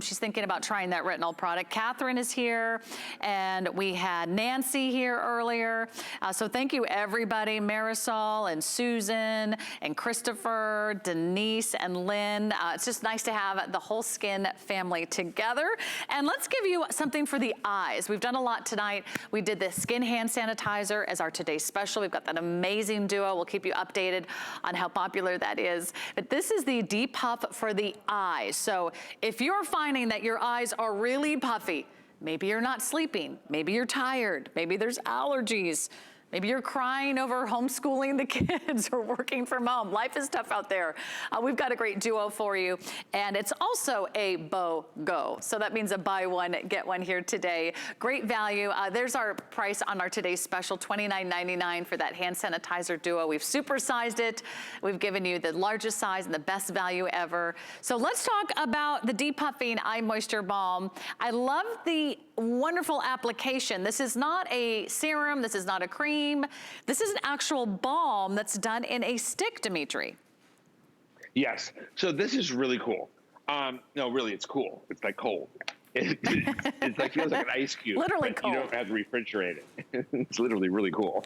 She's thinking about trying that retinol product. Catherine is here. And we had Nancy here earlier. So thank you everybody. Marisol and Susan and Christopher, Denise and Lynn. It's just nice to have the whole Skin family together. And let's give you something for the eyes. We've done a lot tonight. We did the Skin hand sanitizer as our today's special. We've got that amazing duo. We'll keep you updated on how popular that is. But this is the Deep Puff for the eyes. So if you're finding that your eyes are really puffy, maybe you're not sleeping, maybe you're tired, maybe there's allergies, maybe you're crying over homeschooling the kids or working from home. Life is tough out there. We've got a great duo for you. And it's also a BOGO. So that means a buy one, get one here today. Great value. There's our price on our today's special, $29.99 for that hand sanitizer duo. We've supersized it. We've given you the largest size and the best value ever. So let's talk about the Depuffing Eye Moisture Balm. I love the wonderful application. This is not a serum. This is not a cream. This is an actual balm that's done in a stick, Dimitri. Yes. So this is really cool. No, really, it's cool. It's like cold. It's like feels like an ice cube. Literally but cold. You don't have to refrigerate it. It's literally really cool.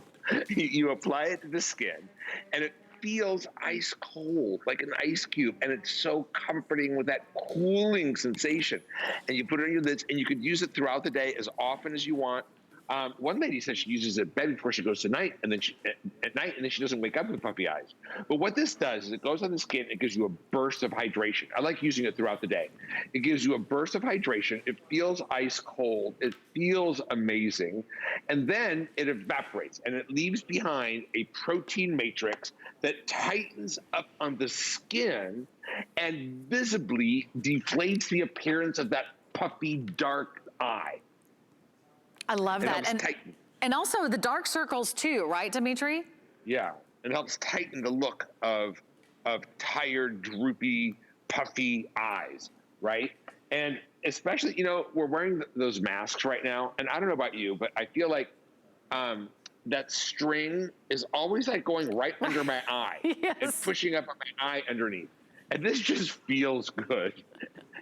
You apply it to the skin, and it feels ice cold, like an ice cube, and it's so comforting with that cooling sensation. And you put it on your lids, and you could use it throughout the day as often as you want. One lady says she uses it in bed before she goes to night, and then at night, and then she doesn't wake up with puffy eyes. But what this does is it goes on the skin. It gives you a burst of hydration. I like using it throughout the day. It gives you a burst of hydration. It feels ice cold. It feels amazing, and then it evaporates, and it leaves behind a protein matrix that tightens up on the skin and visibly deflates the appearance of that puffy, dark eye. I love that. And also the dark circles too, right, Dimitri? Yeah, it helps tighten the look of tired, droopy, puffy eyes, right? And especially, you know, we're wearing those masks right now, and I don't know about you, but I feel like that string is always like going right under my eye and pushing up on my eye underneath. And this just feels good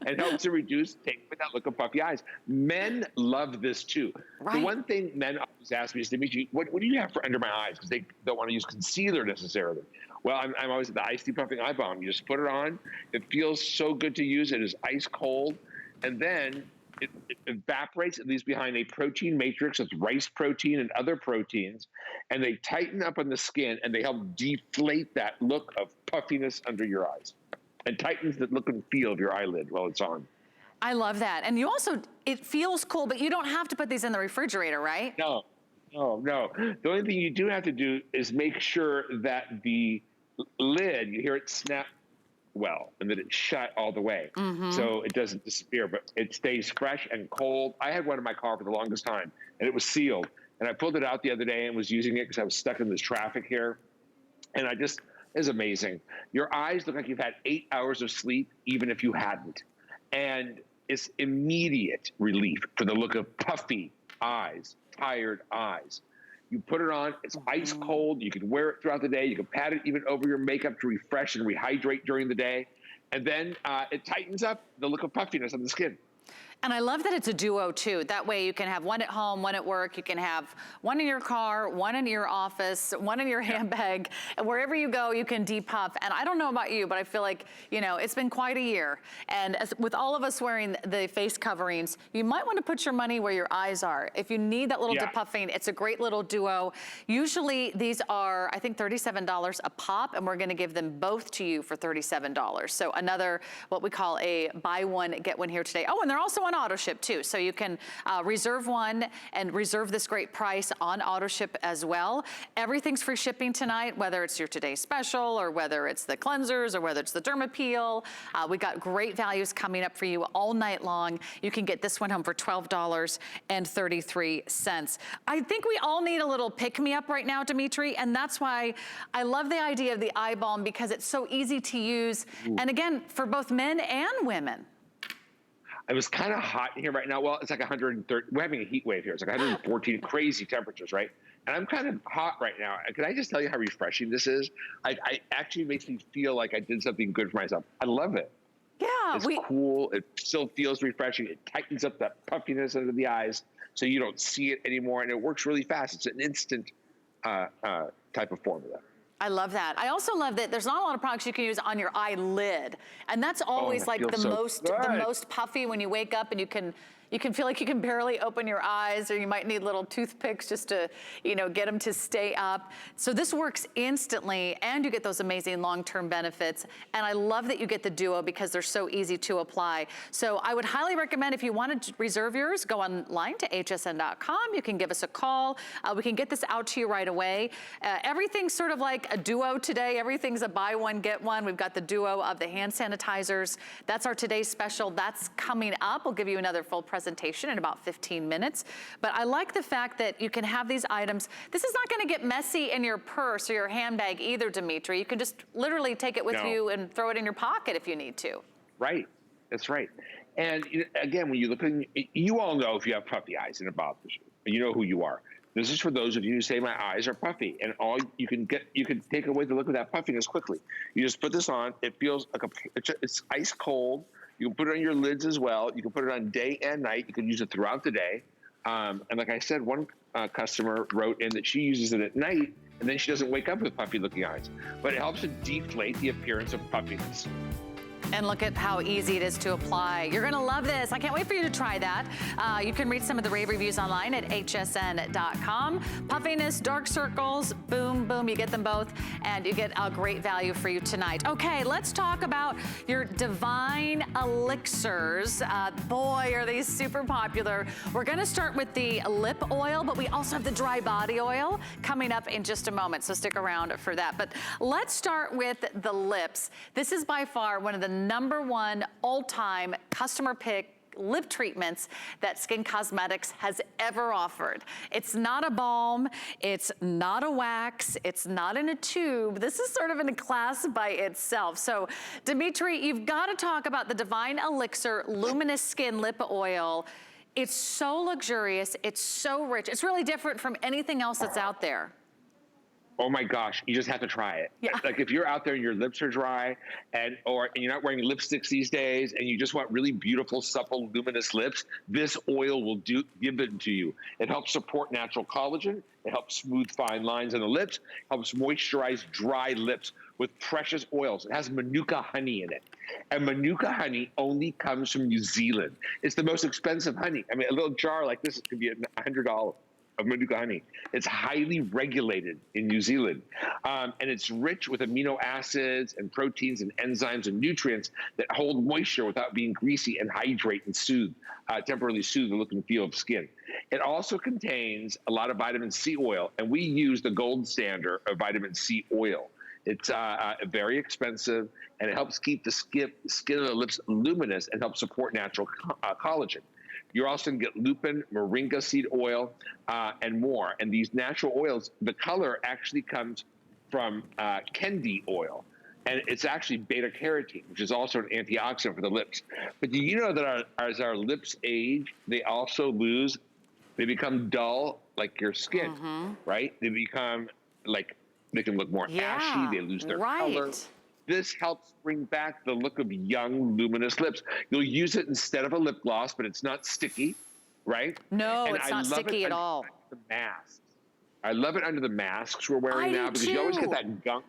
and helps to reduce with that look of puffy eyes. Men love this too. Right. The one thing men always ask me is, Dimitri, what do you have for under my eyes? Because they don't want to use concealer necessarily. Well, I'm always at the Ice Depuffing Eye Balm. You just put it on. It feels so good to use. It is ice cold. And then it evaporates. It leaves behind a protein matrix of rice protein and other proteins. And they tighten up on the skin, and they help deflate that look of puffiness under your eyes. And tightens the look and feel of your eyelid while it's on. I love that. And you also, it feels cool, but you don't have to put these in the refrigerator, right? No. The only thing you do have to do is make sure that the lid, you hear it snap well, and that it's shut all the way. So it doesn't disappear, but it stays fresh and cold. I had one in my car for the longest time, and it was sealed. And I pulled it out the other day and was using it because I was stuck in this traffic here. And is amazing. Your eyes look like you've had 8 hours of sleep, even if you hadn't. And it's immediate relief for the look of puffy eyes, tired eyes. You put it on, it's ice cold. You can wear it throughout the day. You can pat it even over your makeup to refresh and rehydrate during the day. And then it tightens up the look of puffiness on the skin. And I love that it's a duo too. That way you can have one at home, one at work. You can have one in your car, one in your office, one in your handbag. And wherever you go, you can depuff. And I don't know about you, but I feel like, you know, it's been quite a year. And with all of us wearing the face coverings, you might want to put your money where your eyes are. If you need that little depuffing, it's a great little duo. Usually these are, I think, $37 a pop, and we're going to give them both to you for $37. So another, what we call a buy one, get one here today. Oh, and they're also on auto ship too. So you can reserve one and reserve this great price on auto ship as well. Everything's free shipping tonight, whether it's your today's special or whether it's the cleansers or whether it's the Derma Peel. We got great values coming up for you all night long. You can get this one home for $12.33. I think we all need a little pick-me-up right now, Dimitri, and that's why I love the idea of the eye balm, because it's so easy to use. And again, for both men and women. It was kind of hot here right now. Well, it's like 130. We're having a heat wave here. It's like 114 crazy temperatures, right? And I'm kind of hot right now. Can I just tell you how refreshing this is? I actually makes me feel like I did something good for myself. I love it. Yeah. It's cool. It still feels refreshing. It tightens up that puffiness under the eyes so you don't see it anymore. And it works really fast. It's an instant type of formula. I love that. I also love that there's not a lot of products you can use on your eyelid. And that's always like the most puffy when you wake up and you can feel like you can barely open your eyes, or you might need little toothpicks just to, you know, get them to stay up. So this works instantly, and you get those amazing long-term benefits. And I love that you get the duo because they're so easy to apply. So I would highly recommend, if you want to reserve yours, go online to hsn.com. You can give us a call. We can get this out to you right away. Everything's sort of like a duo today. Everything's a buy one, get one. We've got the duo of the hand sanitizers. That's our today's special. That's coming up. We'll give you another full presentation in about 15 minutes. But I like the fact that you can have these items. This is not going to get messy in your purse or your handbag either, Dimitri. You can just literally take it with you and throw it in your pocket if you need to. Right. That's right. And again, when you look at, you all know if you have puffy eyes and it bothers you. You know who you are. This is for those of you who say my eyes are puffy, and all you can take away the look of that puffiness quickly. You just put this on. It feels like it's ice cold. You can put it on your lids as well. You can put it on day and night. You can use it throughout the day. And like I said, one customer wrote in that she uses it at night, and then she doesn't wake up with puffy looking eyes. But it helps to deflate the appearance of puffiness. And look at how easy it is to apply. You're gonna love this. I can't wait for you to try that. You can read some of the rave reviews online at hsn.com. Puffiness, dark circles, boom, boom, you get them both, and you get a great value for you tonight. Okay, let's talk about your Divine Elixirs. Boy, are these super popular. We're gonna start with the lip oil, but we also have the dry body oil coming up in just a moment, so stick around for that. But let's start with the lips. This is by far one of the #1 all-time customer pick lip treatments that Skinn Cosmetics has ever offered. It's not a balm, it's not a wax, it's not in a tube. This is sort of in a class by itself. So, Dimitri, you've got to talk about the Divine Elixir Luminous Skin Lip Oil. It's so luxurious, it's so rich. It's really different from anything else that's out there. Oh my gosh, you just have to try it. Yeah. Like if you're out there and your lips are dry and you're not wearing lipsticks these days and you just want really beautiful, supple, luminous lips, this oil will give it to you. It helps support natural collagen. It helps smooth fine lines on the lips, helps moisturize dry lips with precious oils. It has Manuka honey in it. And Manuka honey only comes from New Zealand. It's the most expensive honey. I mean, a little jar like this could be $100. Of Manuka honey. It's highly regulated in New Zealand. And it's rich with amino acids and proteins and enzymes and nutrients that hold moisture without being greasy and hydrate and temporarily soothe the look and feel of skin. It also contains a lot of vitamin C oil, and we use the gold standard of vitamin C oil. It's very expensive, and it helps keep the skin of the lips luminous and helps support natural collagen. You're also going to get lupin, moringa seed oil, and more. And these natural oils, the color actually comes from kendi oil. And it's actually beta-carotene, which is also an antioxidant for the lips. But do you know that as our lips age, they also they become dull like your skin, right? They become like, they can look more ashy, they lose their color. this helps bring back the look of young, luminous lips. You'll use it instead of a lip gloss, but it's not sticky, right? No, And it's I not love sticky it at all. under the masks. I love it under the masks we're wearing I now do because you always get too. that gunk.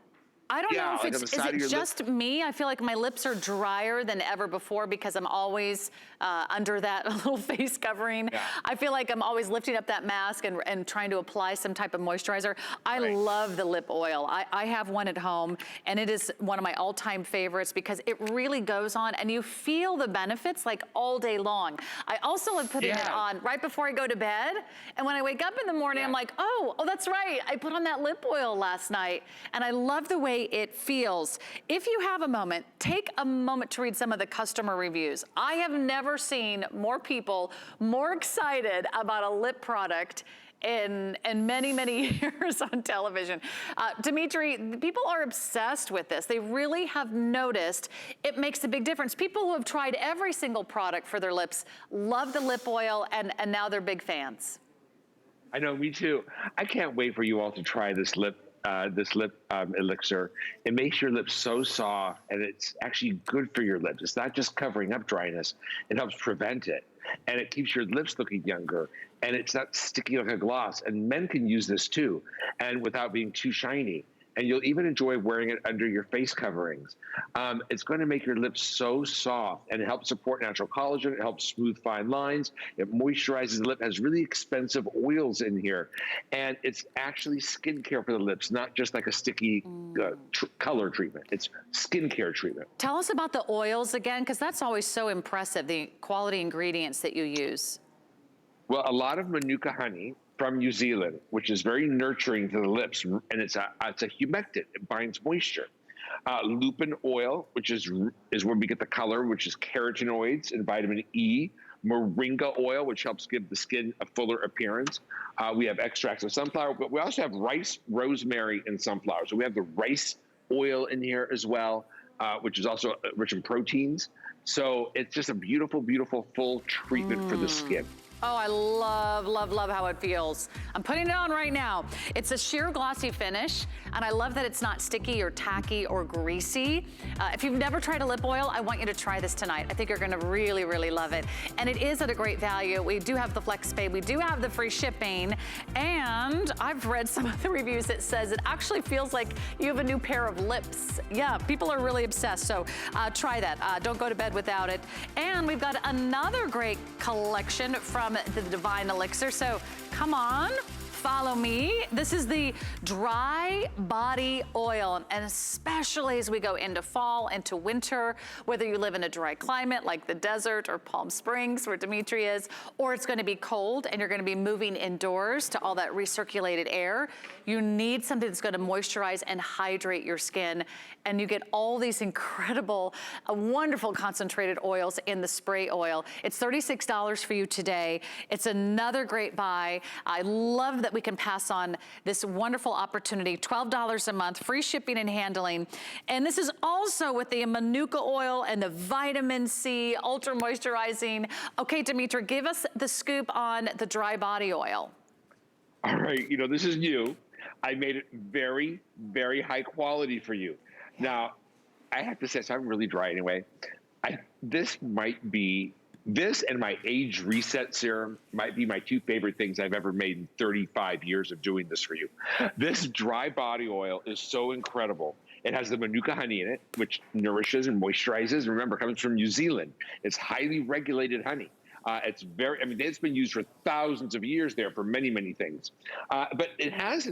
I don't know Yeah, if like on it's, the is side of it your lip. just me? I feel like my lips are drier than ever before because I'm always under that little face covering. Yeah. I feel like I'm always lifting up that mask and trying to apply some type of moisturizer. I Right. love the lip oil. I have one at home and it is one of my all-time favorites because it really goes on and you feel the benefits like all day long. I also love putting it on right before I go to bed. And when I wake up in the morning, I'm like, oh, that's right. I put on that lip oil last night and I love the way it feels. If you have a moment, take a moment to read some of the customer reviews. I have never seen more people more excited about a lip product in many, many years on television. Dimitri, people are obsessed with this. They really have noticed it makes a big difference. People who have tried every single product for their lips love the lip oil and now they're big fans. I know, me too. I can't wait for you all to try this lip elixir. It makes your lips so soft, and it's actually good for your lips. It's not just covering up dryness; it helps prevent it, and it keeps your lips looking younger. And it's not sticky like a gloss. And men can use this too, and without being too shiny. And you'll even enjoy wearing it under your face coverings. It's going to make your lips so soft, and it helps support natural collagen. It helps smooth fine lines. It moisturizes the lip. It has really expensive oils in here. And it's actually skincare for the lips, not just like a sticky color treatment. It's skincare treatment. Tell us about the oils again, because that's always so impressive, the quality ingredients that you use. Well, a lot of Manuka honey from New Zealand, which is very nurturing to the lips, and it's a humectant. It binds moisture. Lupin oil, which is where we get the color, which is carotenoids and vitamin E. Moringa oil, which helps give the skin a fuller appearance. We have extracts of sunflower, but we also have rice, rosemary, and sunflower. So we have the rice oil in here as well, which is also rich in proteins. So it's just a beautiful, beautiful full treatment for the skin. Oh, I love, love, love how it feels. I'm putting it on right now. It's a sheer glossy finish, and I love that it's not sticky or tacky or greasy. If you've never tried a lip oil, I want you to try this tonight. I think you're gonna really, really love it. And it is at a great value. We do have the flex pay, we do have the free shipping, and I've read some of the reviews that says it actually feels like you have a new pair of lips. Yeah, people are really obsessed, so try that. Don't go to bed without it. And we've got another great collection from the Divine Elixir. So come on, follow me. This is the dry body oil, and especially as we go into fall, into winter, whether you live in a dry climate like the desert or Palm Springs where Dimitri is, or it's gonna be cold and you're gonna be moving indoors to all that recirculated air, you need something that's gonna moisturize and hydrate your skin. And you get all these incredible, wonderful concentrated oils in the spray oil. It's $36 for you today. It's another great buy. I love that we can pass on this wonderful opportunity, $12 a month, free shipping and handling. And this is also with the Manuka oil and the vitamin C, ultra moisturizing. Okay, Dimitri, give us the scoop on the dry body oil. All right, you know, this is new. I made it very, very high quality for you. Now, I have to say, so I'm really dry anyway. This and my age reset serum might be my two favorite things I've ever made in 35 years of doing this for you. This dry body oil is so incredible. It has the Manuka honey in it, which nourishes and moisturizes. Remember, it comes from New Zealand. It's highly regulated honey. It's it's been used for thousands of years there for many, many things. But it has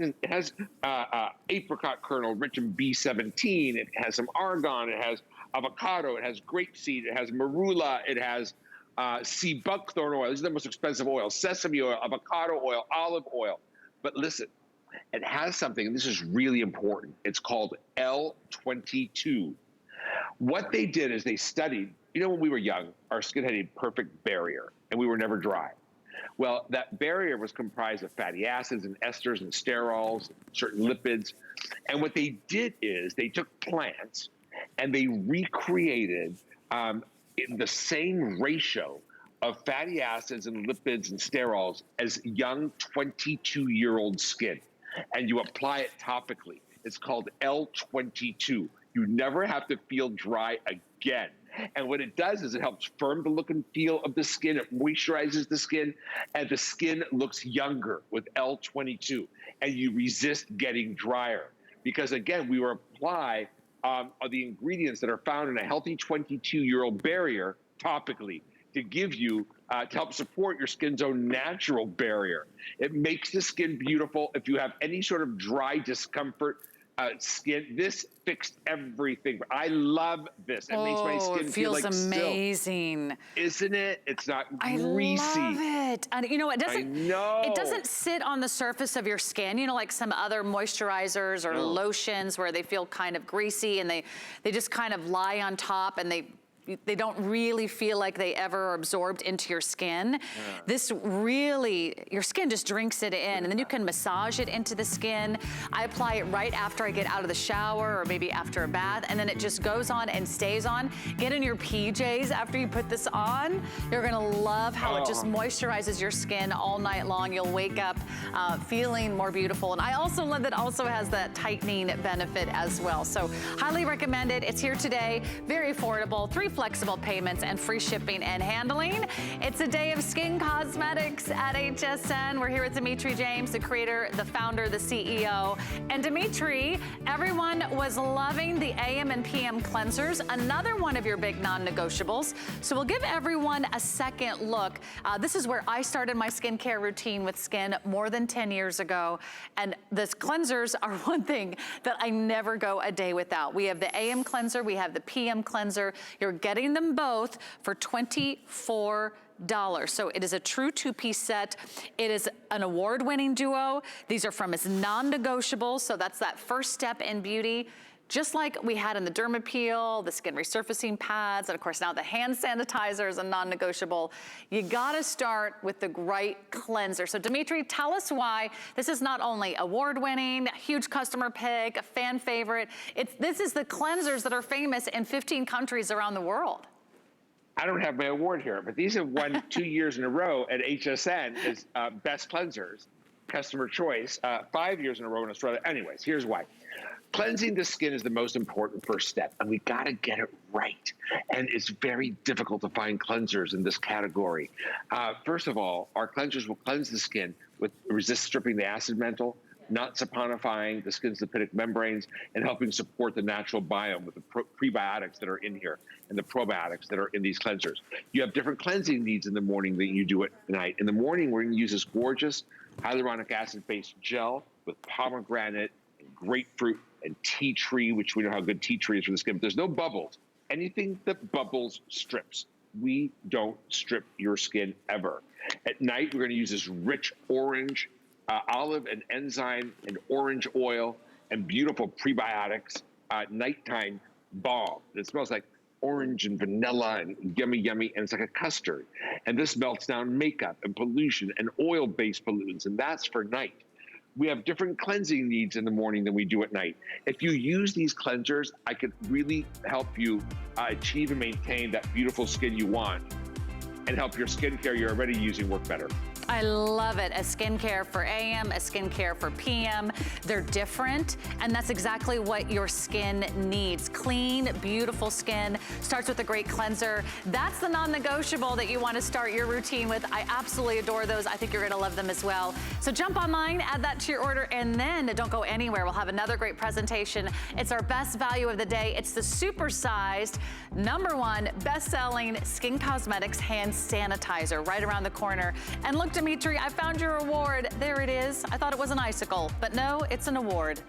apricot kernel rich in B17. It has some argan. It has avocado. It has grapeseed. It has marula. It has sea buckthorn oil. These are the most expensive oils. Sesame oil, avocado oil, olive oil. But listen, it has something, and this is really important. It's called L22. What they did is they studied, you know, when we were young, our skin had a perfect barrier, and we were never dry. Well, that barrier was comprised of fatty acids and esters and sterols, certain lipids. And what they did is they took plants and they recreated in the same ratio of fatty acids and lipids and sterols as young 22-year-old skin. And you apply it topically. It's called L22. You never have to feel dry again. And what it does is it helps firm the look and feel of the skin. It moisturizes the skin, and the skin looks younger with L22, and you resist getting drier. Because again, we will apply the ingredients that are found in a healthy 22-year-old barrier topically to give you, to help support your skin's own natural barrier. It makes the skin beautiful. If you have any sort of dry discomfort, skin, this fixed everything. I love this. It makes my skin feel like amazing. Silk. Isn't it? It's not greasy. I love it. And you know, it doesn't sit on the surface of your skin, you know, like some other moisturizers or lotions where they feel kind of greasy and they just kind of lie on top and they don't really feel like they ever are absorbed into your skin. This really, your skin just drinks it in, and then you can massage it into the skin. I apply it right after I get out of the shower or maybe after a bath, and then it just goes on and stays on. Get in your PJs after you put this on. You're gonna love how it just moisturizes your skin all night long. You'll wake up feeling more beautiful. And I also love that it also has that tightening benefit as well. So highly recommend it. It's here today, very affordable, 3 flexible payments and free shipping and handling. It's a day of Skinn Cosmetics at HSN. We're here with Dimitri James, the creator, the founder, the CEO. And Dimitri, everyone was loving the AM and PM cleansers, another one of your big non-negotiables. So we'll give everyone a second look. This is where I started my skincare routine with Skinn more than 10 years ago. And the cleansers are one thing that I never go a day without. We have the AM cleanser, we have the PM cleanser. You're getting them both for $24. So it is a true 2-piece set. It is an award-winning duo. These are from its non-negotiables, so that's that first step in beauty. Just like we had in the Derma Peel, the skin resurfacing pads, and of course now the hand sanitizer is a non-negotiable. You gotta start with the right cleanser. So Dimitri, tell us why this is not only award-winning, huge customer pick, a fan favorite. This is the cleansers that are famous in 15 countries around the world. I don't have my award here, but these have won 2 years in a row at HSN as best cleansers, customer choice, 5 years in a row in Australia. Anyways, here's why. Cleansing the skin is the most important first step, and we gotta get it right. And it's very difficult to find cleansers in this category. First of all, our cleansers will cleanse the skin with resist stripping the acid mantle, not saponifying the skin's lipidic membranes, and helping support the natural biome with the prebiotics that are in here and the probiotics that are in these cleansers. You have different cleansing needs in the morning than you do at night. In the morning, we're gonna use this gorgeous hyaluronic acid-based gel with pomegranate and grapefruit and tea tree, which we know how good tea tree is for the skin, but there's no bubbles. Anything that bubbles strips. We don't strip your skin ever. At night, we're gonna use this rich orange, olive and enzyme and orange oil and beautiful prebiotics, nighttime balm. It smells like orange and vanilla and yummy, yummy, and it's like a custard. And this melts down makeup and pollution and oil-based pollutants, and that's for night. We have different cleansing needs in the morning than we do at night. If you use these cleansers, I could really help you achieve and maintain that beautiful skin you want and help your skincare you're already using work better. I love it. A skincare for AM, a skincare for PM. They're different, and that's exactly what your skin needs. Clean, beautiful skin. Starts with a great cleanser. That's the non-negotiable that you want to start your routine with. I absolutely adore those. I think you're going to love them as well. So jump online, add that to your order, and then don't go anywhere. We'll have another great presentation. It's our best value of the day. It's the supersized, #1 best-selling Skinn Cosmetics hand sanitizer right around the corner. And look, Dimitri, I found your award. There it is. I thought it was an icicle, but no, it's an award.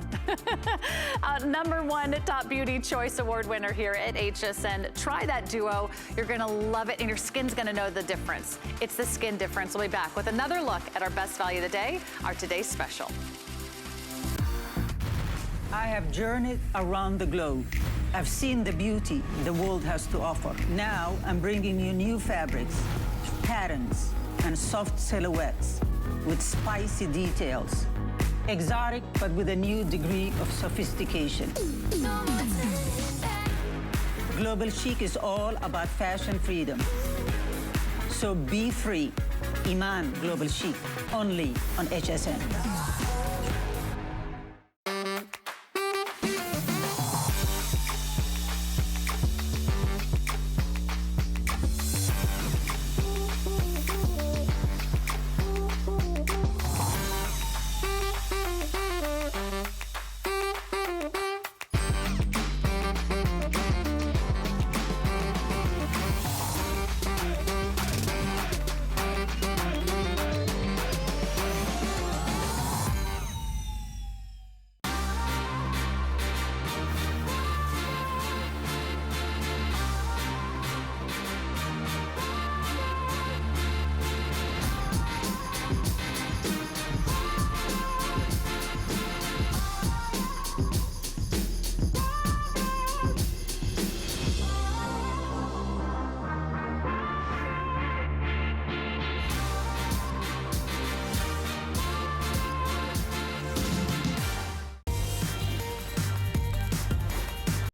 #1 Top Beauty Choice Award winner here at HSN. Try that duo. You're gonna love it, and your skin's gonna know the difference. It's the skin difference. We'll be back with another look at our best value of the day, our today's special. I have journeyed around the globe. I've seen the beauty the world has to offer. Now I'm bringing you new fabrics, patterns, and soft silhouettes with spicy details. Exotic, but with a new degree of sophistication. Global Chic is all about fashion freedom. So be free. IMAN Global Chic, only on HSN.